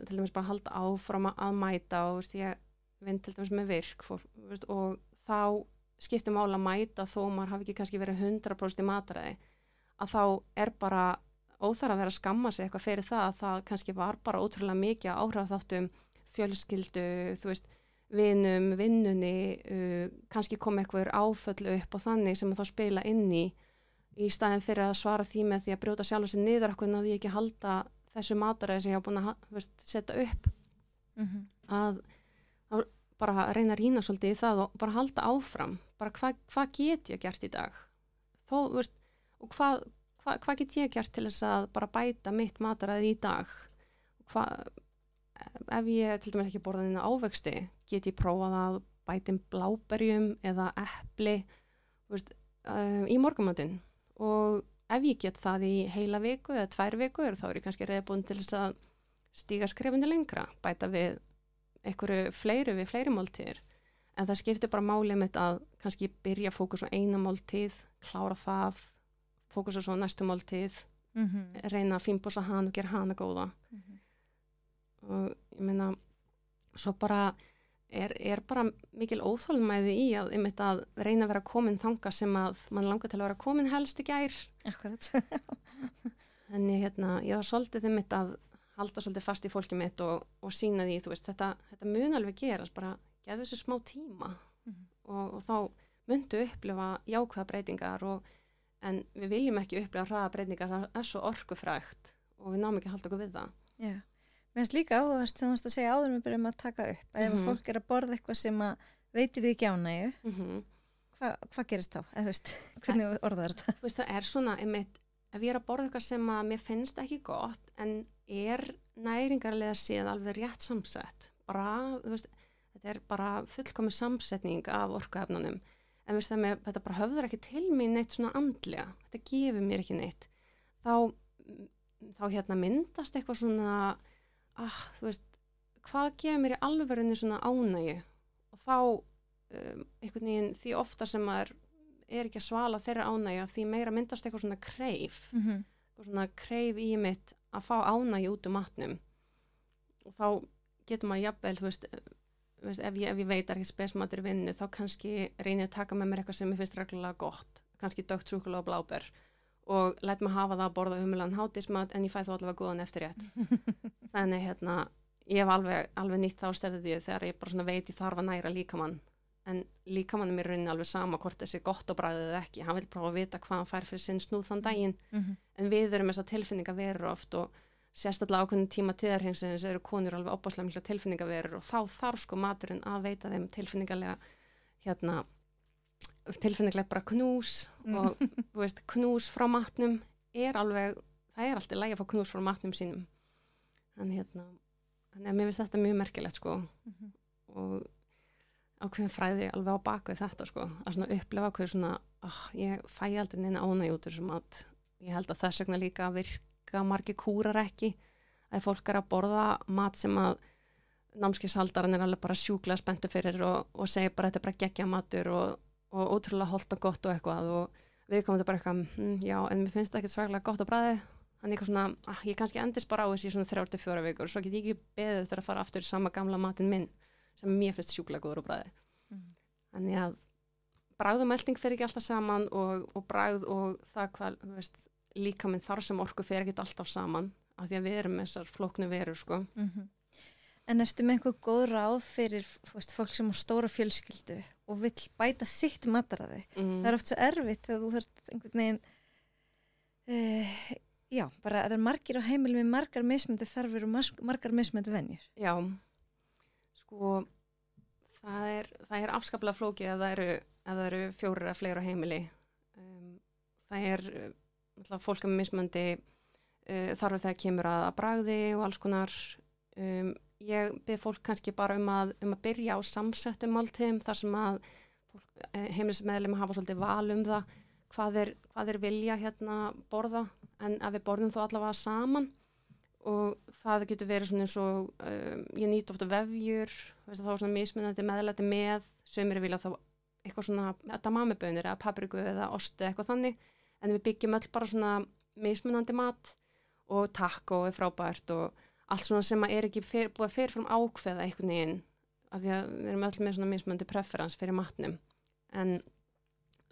til dæmis bara halda áfram að mæta, og ég vinn til dæmis með virk og þá skiptir máli að mæta þó maður hafi ekki kannski verið 100% í mataræði, að þá er bara óþarf að vera að skamma sig eitthvað fyrir það, að það kannski var bara ótrúlega mikið áhrifþáttum, fjölskyldu, vinum, vinnunni, kannski kom eitthvað áföll upp og þannig sem að þá spila inn í staðin fyrir að svara því með því að brjóta sjálf sér niður, okkur náði ég ekki að halda þessu mataræði sem ég hafa búin að setja upp, að bara reyna að rýna svolítið í það og bara halda áfram, bara hvað get ég gert í dag, þó, og hvað get ég gert til þess að bara bæta mitt mataræði í dag, ef ég til dæmis ekki borða neina ávexti, get ég prófað að bæta bláberjum eða epli í morgunmatinn, og ef ég get það í heila viku eða 2 vikur, þá er ég kannski reiðbúin til þess að stíga skrefinu lengra, bæta við einhverju fleiri máltíðir, en það skiptir bara máli mitt að kannski byrja að fókusa á eina máltíð, klára það, fókusa svo á næstu máltíð, reyna að fínbosa hana og gera hana góða, og ég meina svo bara er bara mikil óþolinmæði í að reyna að vera komin þanga sem að mann langar til að vera komin helst í gær. Akkurat. Þannig ég var svolítið að halda svolítið fast í fólki mitt og sína því, þetta mun alveg gerast, bara gefa þessu smá tíma, og þá myndu upplifa jákvæða breytingar, en við viljum ekki upplifa hraða breytingar, það er svo orkufrægt og við náum ekki að halda okkur við það. Já. Mér finnst líka áhugavert sem þú varst að segja áður við byrjum að taka upp, að ef fólk er að borða eitthvað sem að veitir því ekki ánægju, hvað gerist þá? Eða hvernig orðar þetta? Það er svona, ef ég er að borða eitthvað sem að mér finnst ekki gott, en er næringarlega séð alveg rétt samsett, bara, þetta er bara fullkomin samsetning af orkuefnunum, en þetta bara höfðar ekki til mín neitt svona andlega, þetta gefur mér ekki neitt, þá myndast eitthvað svona, hvað gefur mér í alvörunni svona ánægju, og þá einhvern veginn því ofta sem maður er ekki að svala þeirra ánægju, því meira myndast eitthvað svona kreif, eitthvað svona kreif í mitt að fá ánægju út matnum, og þá getur maður jafnvel, ef ég veit ekki spesmatur í vinnu, þá kannski reyni að taka með mér eitthvað sem ég finnst reglulega gott, kannski dökkt súkkulaði og bláber, og læt maður hafa það að borða umulegan hádegismat, en ég fæ þá allavega góðan eftirrétt. Þannig ég hef alveg nýtt þá stefnið þegar ég bara svona veit ég þarf að næra líkamann, en líkamann er mér rauninni alveg sama hvort þessi gott og bragðið eða ekki, hann vil prófa að vita hvað hann fær fyrir sinn snúð þann daginn, en við erum þessar tilfinningaverur oft, og sérstaklega ákveðin tíma tíðarhengsins eru konur alveg opaslega mikla tilfinningaverur, og þá þarf maturinn að veita þeim tilfinningalega bara knús, og knús frá matnum er alveg, það er alltaf lægi að fá knús frá matnum sínum, en mér finnst þetta mjög merkilegt og ákveðin fræði alveg á bakvið þetta að svona upplefa ákveð svona ég fæ aldrei neina ánægju út sem að ég held að þess vegna líka virka margir kúrar ekki, að fólk er að borða mat sem að námskeiðshaldarinn er alveg bara sjúklega spenntur fyrir og segir bara þetta er bara geggja matur og ótrúlega holdt og gott og eitthvað, og við komum þetta bara eitthvað, já, en mér finnst það ekki svaklega gott á bragði, þannig eitthvað svona, ég kannski endist bara á þessi svona 3-4 vikur, svo get ég ekki beðið þegar að fara aftur í sama gamla matinn minn, sem mér finnst sjúklega góður á bragði. Þannig að bragð og melting fer ekki alltaf saman, og bragð og það hvað, líkaminn þar sem orku fer ekki alltaf saman, af því að við erum þessar flóknu verur, En ertu með einhver góð ráð fyrir fólk sem á stóra fjölskyldu og vill bæta sitt mataræði? Það er oft svo erfitt þegar þú þarft einhvern veginn, já, bara að það er margir á heimilum með margar mismunandi þarfir og margar mismunandi venjur. Já, það er afskaplega flókið að það eru ef það eru 4 eða fleiri á heimili. Það fólk með mismandi þarf þegar kemur að bragði og alls konar. Ég bið fólk kannski bara að byrja á samsettum máltíðum þar sem að heimilismeðlimir hafa svolítið val það hvað þeir vilja borða, en að við borðum þá allavega saman og það getur verið svona eins og ég nýt ofta vefjur, þá svona mismunandi meðlæti með, sumir vilja þá eitthvað svona edamamebönir eða papriku eða osti eitthvað þannig, en við byggjum öll bara svona mismunandi mat og taco frábært og allt svona sem er ekki búið að fyrirfram ákveða einhvern veginn, af því að við erum öll með svona mismunandi preferens fyrir matnum. En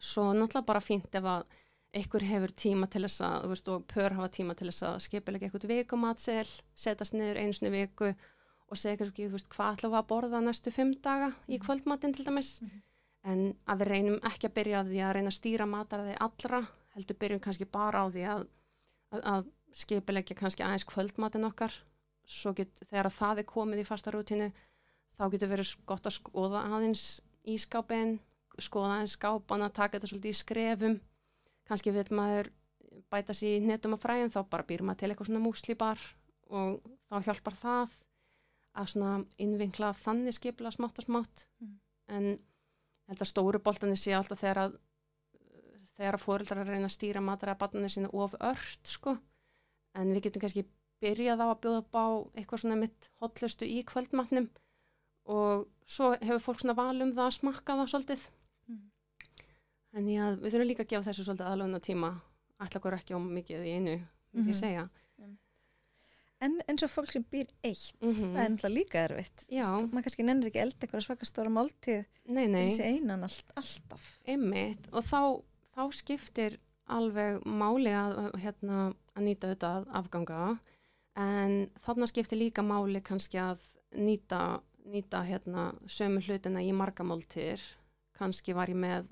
svo náttúrulega bara fínt ef að einhver hefur tíma til þess að, og pör hafa tíma til þess að skipulegja eitthvað vikumatseðil, setjast niður einu sinni í viku og segja kannski, hvað ætlum við að borða næstu 5 daga í kvöldmatinn til dæmis. En að við reynum ekki að byrja á því að reyna að stýra mataræði allra, heldur byrjum kannski bara á því að skipulegja kannski aðeins kvöldmatinn okkar. Svo þegar það er komið í fasta rútínu, þá getur verið gott að skoða aðeins ískápinn, skoða aðeins skápana, taka þetta svolítið í skrefum. Kannski vil maður bæta sér í hnetum og fræjum, þá bara býr maður til eitthvað svona múslíbar og þá hjálpar það að svona innvinkla þannig skipulega smátt og smátt. En ég held að stóru boltanir sé alltaf þegar foreldrar reyna að stýra mataræði barnanna sína of ört, sko. En við getum kannski byrjað á að bjóða upp á eitthvað svona mitt hollustu í kvöldmatnum og svo hefur fólk svona val það að smakka það svolítið. En við þurfum líka að gefa þessu svolítið aðlöfna tíma, ætla okkur ekki á mikið í einu, ég segja. En eins og fólk sem býr eitt, það er náttúrulega líka erfitt. Já. Maður kannski nennir ekki elda eitthvað svaka stóra máltíð, þessi einan alltaf. Einmitt, og þá skiptir alveg máli að nýta auðvitað afganga, en þarna skiptir líka máli kannski að nýta sömu hlutina í marga máltíðir. Kannski var ég með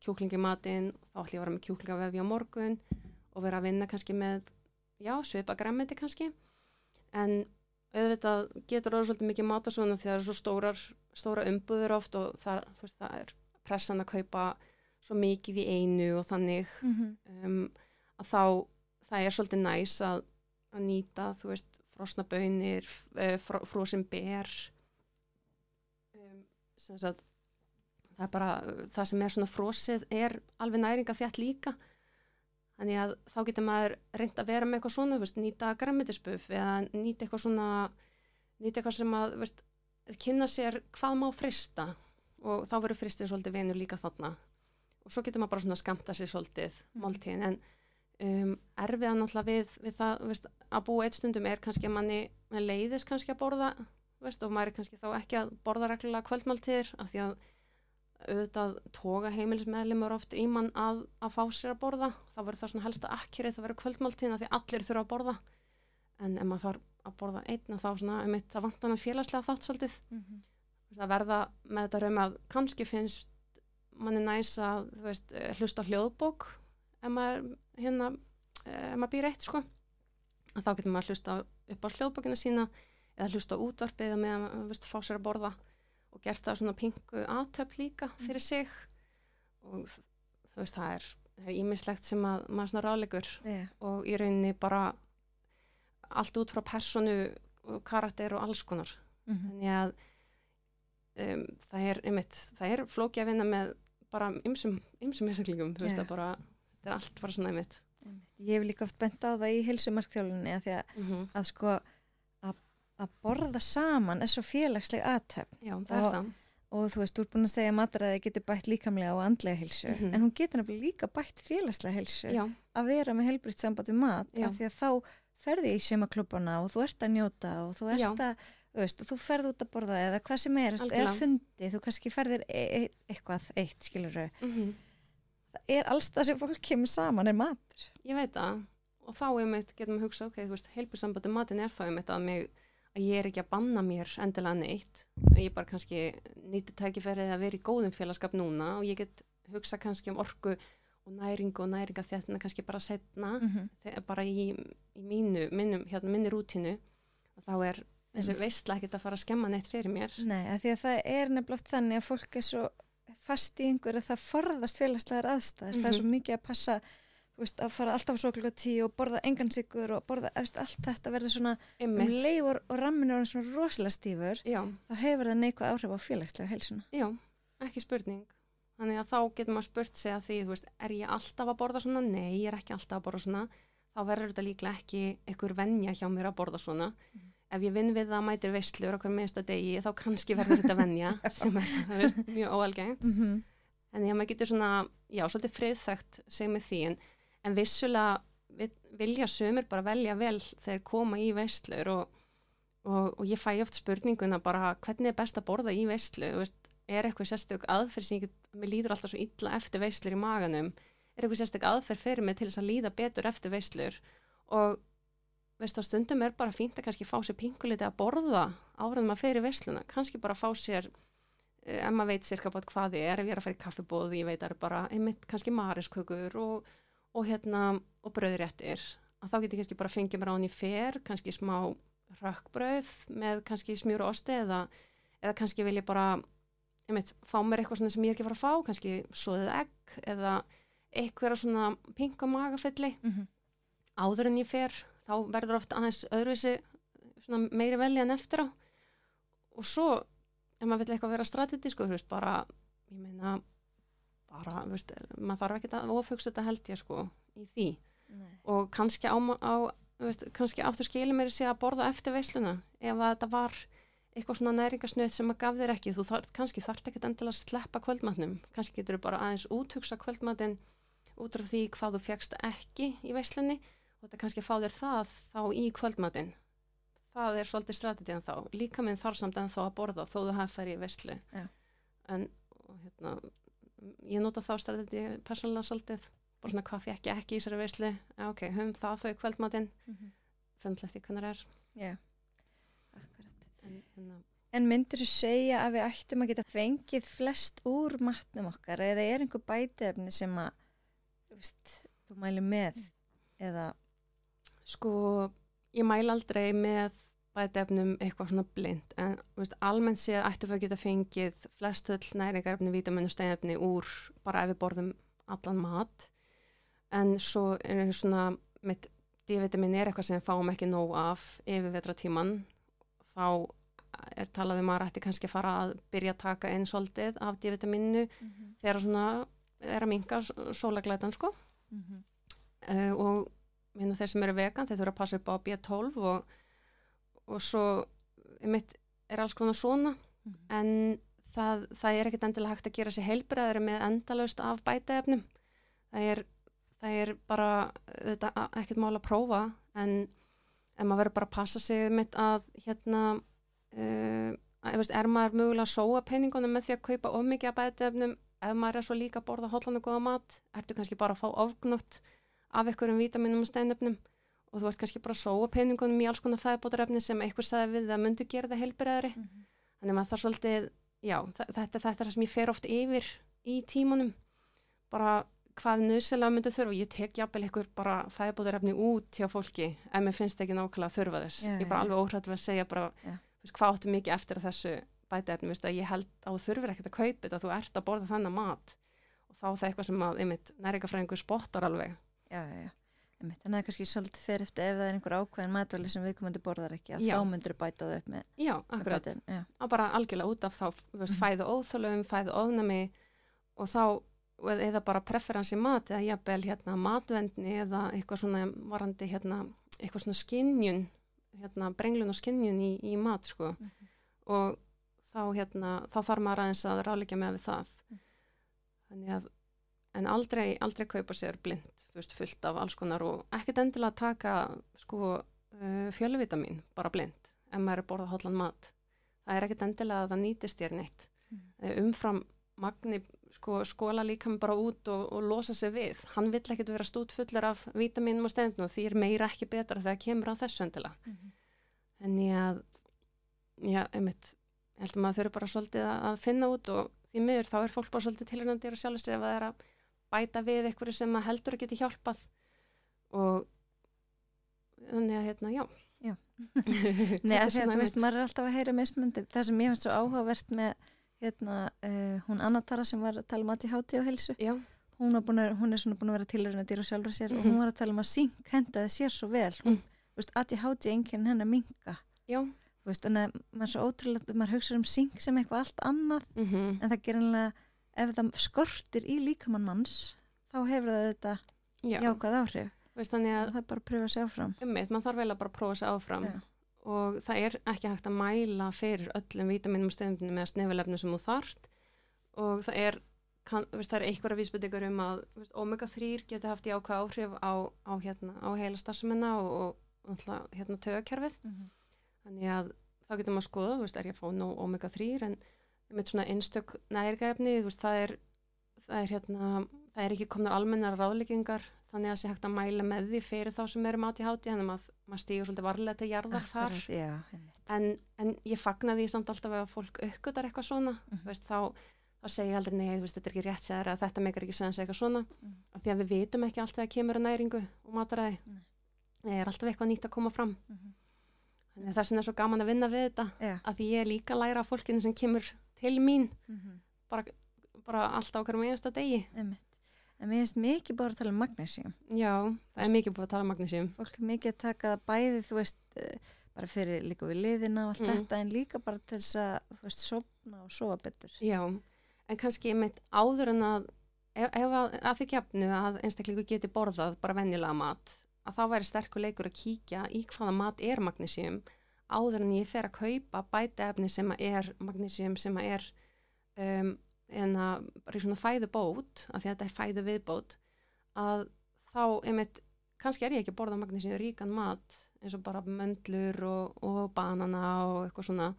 kjúklingi matinn, þá ætlum ég að vera með kjúklingavefja á morgun og vera að vinna kannski með svipa grænmeti kannski, en auðvitað getur það svolítið mikið matasóna þegar það er svo stóra umbúðir oft og það er pressan að kaupa svo mikið í einu og þannig að þá það er svolítið næs að nýta, frosna baunir, frosin ber, sem sagt það er bara, það sem er svona frosið er alveg næringaþjætt líka. Þannig að þá getur maður reynt að vera með eitthvað svona, nýta grænmetisbuff eða nýta eitthvað sem að, kynna sér hvað má frista og þá verður fristið svolítið venur líka þarna. Og svo getur maður bara svona skammta sér svolítið máltíðin, en erfiða náttúrulega við það, að búa eitt stundum er kannski að manni leiðist kannski að borða, og maður er kannski þá ekki að borða reglulega kvöldmáltíðir af því að auðvitað toga heimilismeðlimur oft í mann að fá sér að borða, þá verður það svona helsta akkirið, það verður kvöldmáltíðina því allir þurfa að borða, en ef maður þarf að borða einn þá svona, það vantar hann félagslega þátt svolítið, það verða með þetta raum að kannski finnst manni næs að hlusta á hljóðbók ef maður býr eitt, sko, að þá getur maður hlusta upp á hljóðbókina sína eða hlusta á útvarpið eða með fá sér að borða og gert það svona pingu aðtöp líka fyrir sig og það er ýmislegt sem að maður svona ráðlegur og í rauninni bara allt út frá persónu og karakter og alls konar. Þannig að það er flókið að vinna með bara ymsum einstaklingum, það er allt bara svona einmitt. Ég hef líka oft bent á það í heilsumarkþjálfuninni að því að sko að borða saman er svo félagsleg athöfn. Já, það er það. Og þú ert búin að segja að mataræði getur bætt líkamlega og andlega heilsu, en hún getur nefnilega líka bætt félagslega heilsu að vera með heilbrigt samband við mat, af því að þá ferði í saumaklubbana og þú ert að njóta og þú ert að, þú ferð út að borða eða hvað sem er, eða fundi, þú kannski ferðir eitthvað eitt, skilurðu. Það er alls það sem fólk kemur saman er matur. Ég veit það, og þá getum við hugsað, heilbrigt samband við matin er þá að ég er ekki að banna mér endilega neitt, ég bara kannski nýti tækifærið að vera í góðum félagskap núna og ég get hugsa kannski orku og næringaþjættina kannski bara seinna, bara í minni rútínu og þá er þessi veisla ekkert að fara að skemma neitt fyrir mér. Nei, af því að það er nefnilega þannig að fólk er svo fast í einhverju það forðast félagslegar aðstæður, það svo mikið að passa, þú veist, að fara alltaf svo klukka 10 og borða engan sykur og borða, allt þetta verður svona leið og ramminu er svona rosalega stífur, þá hefur það neikvæð áhrif á félagslega heilsuna. Já, ekki spurning. Þannig að þá getur maður spurt sig að því, þú veist, er ég alltaf að borða svona? Nei, ég er ekki alltaf að borða svona. Þá verður þetta líklega ekki einhver venja hjá mér að borða svona. Ef ég vinn við það mætir veislur á hverjum minnsta degi, þá kannski verður þetta venja, sem er mjög óalgengt. En því að maður getur svona, já, svolítið friðþægt sig með því, en vissulega vilja sumir bara velja vel þegar koma í veislur og ég fæ oft spurninguna bara, hvernig er best að borða í veislu, þú veist, er eitthvað sérstök aðferð sem mér líður alltaf svo illa eftir veislur í maganum, er eitthvað sérstök aðferð fyrir mig til þess að líða betur eftir veislur og veist á stundum er bara fínt að kannski fá sér pinkuliti að borða áður en maður fer í veisluna, kannski bara fá sér ef maður veit sirka bát hvað ef ég er að fara í kaffibóð, ég veit að það er bara einmitt kannski marískökur og brauðréttir, að þá get ég kannski bara fengið mér á henni fer, kannski smá rökkbrauð með kannski smjúr og osti eða kannski vil ég bara fá mér eitthvað svona sem ég er ekki að fara að fá, kannski soðið egg eða eitthvað svona pink og magafylli áður en ég fer, þá verður oft aðeins öðruvísi svona meiri velja en eftir á og svo ef maður vill eitthvað vera strategísku, þú veist, bara ég meina, bara, þú veist, maður þarf ekki að ofhugsa þetta held ég sko í því og kannski kannski áttu skilið mér sig að borða eftir veisluna ef að þetta var eitthvað svona næringasnauð sem að gaf þér ekki, þú kannski þarft ekkert endilega að sleppa kvöldmatnum, kannski getur þú bara aðeins úthugsa kvöldmatinn út frá því hvað þú fékkst ekki í veislunni og þetta kannski fá þér það þá í kvöldmatinn, það er svolítið strategían þá, líka minn þarf samt ennþá að borða þó þú hafa farið í veislu en ég nota þá strategíu persónulega svolítið, bara svona hvað fékk ég ekki í þessari veislu, ok, það þau kvöldmatinn fundlegt í hvernig er. Já, akkurat. En myndir þú segja að við ættum að geta fengið flest úr matnum okkar eða er einhver bætiefni sem að þú mæli með eða? Sko, ég mæli aldrei með bætiefnum eitthvað svona blind en almennt séð ættum við að geta fengið flest öll næringarefni, vítamín og steinefni úr bara ef við borðum allan mat en svo er svona mitt D-vitamin er eitthvað sem við fáum ekki nóg af yfir vetratíman þá er talað að ætti kannski að fara að byrja að taka inn svolítið af D-vitaminu þegar svona er að minnka sólaglætan sko og minna þeir sem eru vegan þeir þurfa að passa upp á B12 og svo mitt er alls konar svona en það er ekkert endilega hægt að gera sér heilbrigðari með endalaust af bætaefnum það er bara þetta ekkert mál að prófa en maður verður bara að passa sig mitt að er maður mögulega að sóa peningunum með því að kaupa of mikið af bætiefnum ef maður er svo líka að borða hollan og góða mat ertu kannski bara að fá ofgnótt af einhverjum vítamínum og steinefnum og þú ert kannski bara að sóa peningunum í alls konar fæðubótarefni sem einhver sagði við það myndu gera það heilbrigðari þannig maður þarf svolítið, já, þetta er það sem ég fer oft yfir í tímunum bara hvað nauðsynlega myndu þurfa og ég tek jafnvel einhver bara fæðubótarefni út hjá fólki ef mér finnst ekki nákvæmlega þurfa þess ég er bara alveg óhrædd við að segja bara hvað áttu mikið eftir að þessu bætaefni að ég held að þú þurfir ekkert að kaupa þetta þú ert að borða þennan mat og þá það eitthvað sem að næringarfræðingur spottar alveg þannig að það er kannski svolítið fyrir eftir ef það er einhver ákveðin matvæli sem viðkomandi borðar ekki að þá myndur bæta það upp með akkurat, að bara algjörlega út af þá fæðu óþolum, fæðu ofnami og þá eða bara preferans í mat eða jafnvel matvendni eða eitthvað svona varandi eitthvað svona skynjun brenglun og skynjun í mat sko og þá þarf maður aðeins að ráðleggja með við það þannig að en aldrei kaupa sér blind fullt af alls konar og ekkert endilega taka sko fjölvitamin bara blind ef maður er borða hollan mat það er ekkert endilega að það nýtist þér neitt umfram magni skóla líka bara út og losa sig við hann vill ekkert vera stútfullur af vítaminum og steinefnum og því er meira ekki betra þegar kemur á þessu endilega en ég einmitt ég held að maður þurfi bara svolítið að finna út og því miður þá er fólk bara svolítið tilhörnandi að sjálfur sig ef það er að bæta við einhverju sem að heldur að geti hjálpað og þannig að já Nei, þú veist, maður er alltaf að heyra mismundi það sem ég finnst svo áhugavert með hún Anna Tara sem var að tala um ADHD og heilsu. Já. Hún er svona búin að vera tilrauna dýr og sjálfur sér og hún var að tala um að synk hendaði sér svo vel. Hún, ADHD einkennin hennar minka. Já. Þannig að maður er svo ótrúlega, maður hugsa synk sem eitthvað allt annað, en það gerir hennilega, ef það skortir í líkamann manns, þá hefur það þetta jákvæð áhrif. Þannig að það er bara að pröfa sig áfram. Man þarf vel að bara prófa sig áfram. Já. Og það er ekki hægt að mæla fyrir öllum vítaminum og stefnum með snefilefnum sem þú þarft og það er einhverja vísbendingar að omega-3 geti haft jákvæð áhrif á heila starfsemina og taugakerfið. Þannig að þá getur maður að skoða, er ég að fá nóg omega-3 en með svona einstök næringarefni, það er ekki komnar almennar ráðleggingar þannig að það sé hægt að mæla með því fyrir þá sem eru með ADHD, þannig að maður stígur svolítið varlega til jarðar þar. Já, en ég fagna því samt alltaf að fólk uppgötar eitthvað svona, þá segja ég aldrei nei, þetta er ekki rétt sér að þetta meikar ekki sens eitthvað svona, af því að við vitum ekki allt þegar kemur að næringu og mataræði. Það er alltaf eitthvað nýtt að koma fram. Þannig að það sem er svo gaman að vinna við þetta, að því ég er líka að læra af fólkinu sem kemur til mín, bara alltaf á hverjum einasta degi. En mér finnst mikið búið að tala um magnesium. Já, það er mikið búið að tala um magnesium. Fólk er mikið að taka það bæði, bara fyrir líka við liðina og allt þetta, en líka bara til þess að, sofna og sofa betur. Já, en kannski mitt áður en að því gefnu að einstaklingu geti borðað bara venjulega mat, að þá væri sterkur leikur að kíkja í hvaða mat er magnesium áður en ég fer að kaupa bætaefni sem er magnesium sem er bara í svona fæðubót, af því að þetta er fæðu viðbót, að þá kannski er ég ekki að borða magnesium ríkan mat eins og bara möndlur og banana og eitthvað svona.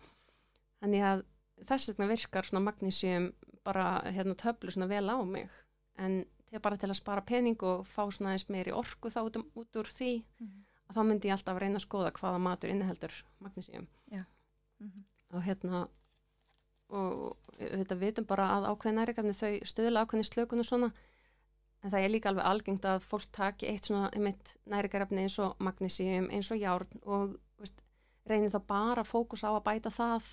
Þannig að þess vegna virkar svona magnesium bara töflu svona vel á mig, en þegar bara til að spara pening og fá svona eins meiri orku þá út úr því, að þá myndi ég alltaf reyna að skoða hvaða matur inniheldur magnesium. Já. Og þetta vitum bara að ákveðin næringarefni þau stöðla ákveðin slökun og svona, en það er líka alveg algengt að fólk taki eitt svona næringarefni eins og magnesium, eins og járn og reynir þá bara fókus á að bæta það,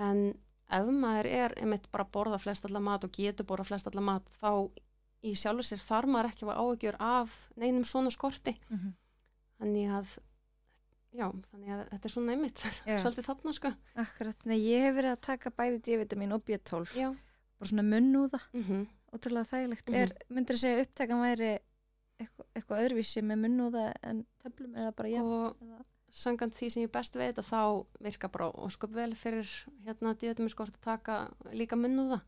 en ef maður er bara að borða flest allar mat og getur borða flest allar mat, þá í sjálfu sér þarf maður ekki að áhyggjur af neinum svona skorti. Þannig að þetta er svona svolítið þarna sko. Akkurat, ég hef verið að taka bæði D-vitamin og B12, bara svona munnúða, ótrúlega þægilegt. Myndir að segja upptækan væri eitthvað öðruvísi með munnúða en töflum eða bara og samkvæmt því sem ég best veit að þá virka bara ósköp vel fyrir D-vitamin skort að taka líka munnúða.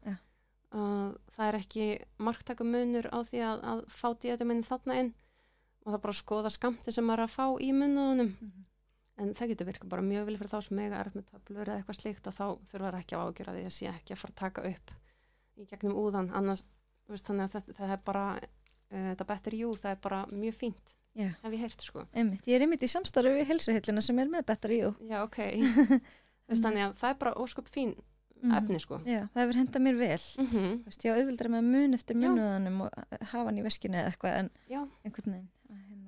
Það er ekki marktækum munur á því að fá D-vitamin þarna inn og það bara að skoða skammti sem maður er að fá í munnúðunum. En það getur virkað bara mjög vel fyrir þá sem mega erf með töflur eða eitthvað slíkt, að þá þurfa það ekki að ágjöra því að sé ekki að fara að taka upp í gegnum úðan, annars þannig að það er bara þetta Better You, það er bara mjög fínt. Hef ég heyrt sko. Ég er einmitt í samstarfi við heilsuheillina sem er með Better You. Já, ok. Þannig að það er bara ósköp fín efni sko. Já, það hefur hendað mér vel. Ég á auðvildra með mun eftir munnúðanum og hafa hann í veskinu eða eitthvað, en einhvern veginn.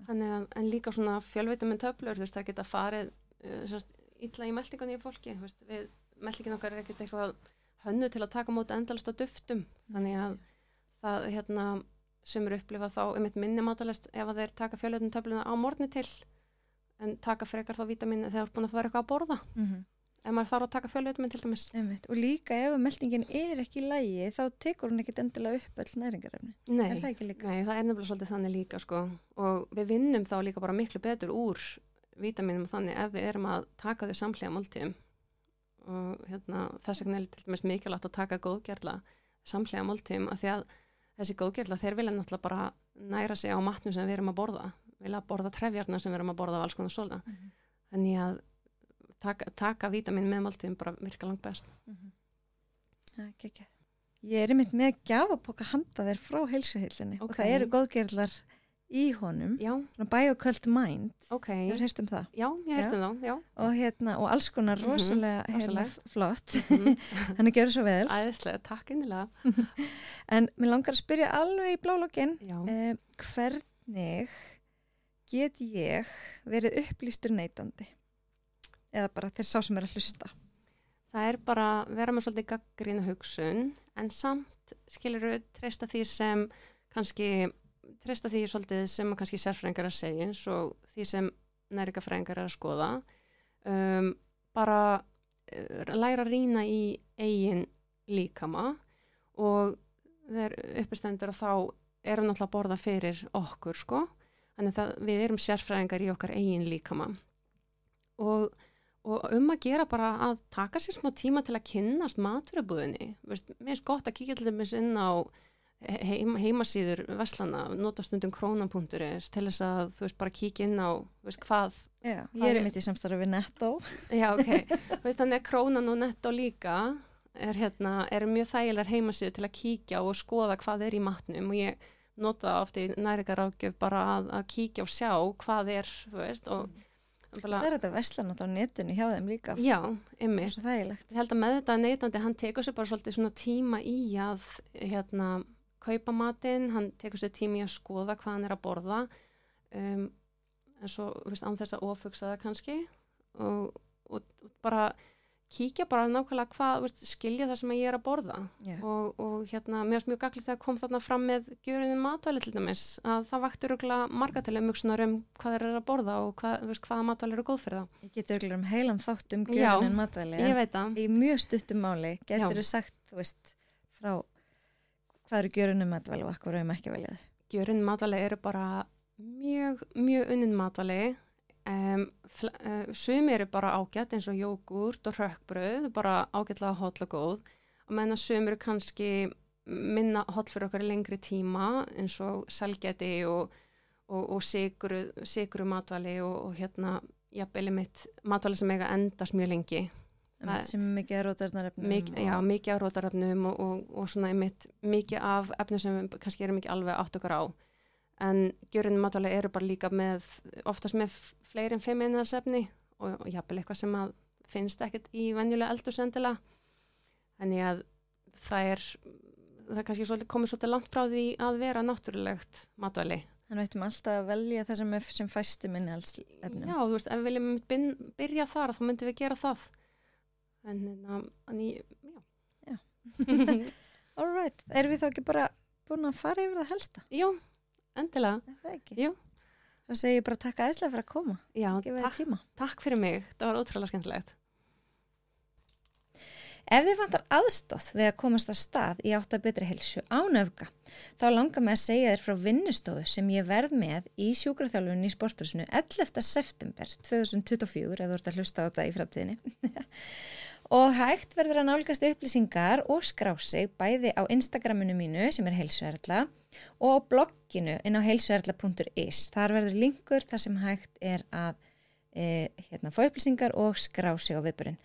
Þannig að, en líka svona fjölvitamin töflur, það geta farið illa í meltingunni í fólki, við meltingin okkar er ekkert eitthvað hönnu til að taka móti endalast á duftum, þannig að það sem eru upplifa þá minni matalist ef að þeir taka fjölvitamin töfluna á morgni til, en taka frekar þá vítamin þegar þeir eru búin að fara eitthvað að borða. Ef maður þarf að taka fjölvitamin til dæmis. Og líka ef meltingin er ekki í lagi, þá tekur hún ekkert endilega upp öll næringarefni. Nei, það er nefnilega svolítið þannig líka sko. Og við vinnum þá líka bara miklu betur úr vítaminum þannig ef við erum að taka þau samhliða máltíðum. Og þess vegna er til dæmis mikilvægt að taka góðgerla samhliða máltíðum, af því að þessi góðgerla, þeir vilja náttúrulega bara næra sig á matnum sem við erum að borða. Vilja borða trefjarnar sem við erum að borða á alls konar svona. Þannig að taka vítamin með máltíðum bara virka langt best. Ég er einmitt með gjafapoka handa þér frá heilsuheillinni og það eru góðgerlar í honum. Biocult Mind. Hefur heyrt það? Já, ég heyrt það, já. Og alls konar rosalega flott. Þannig gjör það svo vel. Æðislega, takk innilega. En mér langar að spyrja alveg í blálokkin, hvernig get ég verið upplýstur neytandi? Eða bara þeir sá sem er að hlusta? það bara vera með svolítið gagnrýna hugsun en samt skilurðu treysta því sem kannski treysta því svolítið sem kannski sérfræðingar að segja eins og því sem næringafræðingar að skoða bara læra að rýna í eigin líkama og þegar uppistendur þá erum náttúrulega að borða fyrir okkur sko, þannig að við erum sérfræðingar í okkar eigin líkama og að gera bara að taka sér smá tíma til að kynnast matvörubúðinni, mér finnst gott að kíkja til dæmis inn á heimasíður verslana, nota stundum krónan.is til þess að þú veist bara kíkja inn á hvað Já, ég er mitt í samstarfi við Netto. Já, ok, þannig að krónan og Netto líka er mjög þægilegar heimasíður til að kíkja og skoða hvað í matnum og ég nota oft í næringaráðgjöf bara að kíkja og sjá hvað þú veist og það þetta verslan á netinu hjá þeim líka. Já, einmitt. Svo þægilegt. Ég held að með þetta neytandi, hann tekur sér bara svolítið svona tíma í að kaupa matinn, hann tekur sér tíma í að skoða hvað hann að borða en svo, veist, án þess að ofugsa það kannski og bara kíkja bara nákvæmlega hvað, veist, skilja það sem ég að borða og mér finnst mjög gagnlegt þegar kom þarna fram með gjörunin matvæli til dæmis að það vakti örugglega marga til umhugsunar hvað þeir eru að borða og hvaða matvæli eru góð fyrir það. Ég geti örugglega heilan þátt gjörunin matvæli ég veit það. Í mjög stuttum máli getur þú sagt, þú veist, frá hvað eru gjörunin matvæli og hvað eru ekki veljað? Gjörunin matvæli eru bara mjög unnin matvæli sumi eru bara ágætt eins og jógurt og hrökkbrauð bara ágætlega holl og góð og meðan sumi eru kannski minna holl fyrir okkar í lengri tíma eins og selgæti og sykru matvæli og jafnvel mitt matvæli sem eiga endast mjög lengi sem mikið af rótarefnum mikið af rótarefnum og svona mikið af efnum sem kannski erum ekki alveg átt okkar á en gjörunin matvæli eru bara líka oftast með fleiri en 5 innihaldsefni og jafnvel eitthvað sem að finnst ekkert í venjulega eldhúsendilega. Þannig að það kannski komið svolítið langt frá því að vera náttúrulegt matvæli. Þannig ættum alltaf að velja það sem fæstum innihaldsefnum. Já, þú veist, ef við viljum byrja þar þá myndum við gera það. Já. All right. Erum við þá ekki bara búin að fara yfir það helsta? Jú. Endilega. Það ekki? Jú. Það segi ég bara takk æðislega fyrir að koma. Já, takk fyrir mig. Það var ótrúlega skemmtilegt. Ef þið vantar aðstóð við að komast á stað í átt að betri heilsu án öfga, þá langar mig að segja þér frá vinnustofu sem ég verð með í sjúkraþjálfunni í sporthúsinu 11. september 2024, ef þú ert að hlusta á þetta í framtíðinni. Og hægt verður að nálgast upplýsingar og skrá sig bæði á Instagraminu mínu sem Heilsuerla og á blogginu inn á heilsuerla.is. Þar verður linkur þar sem hægt að fá upplýsingar og skrá sig á viðburinn.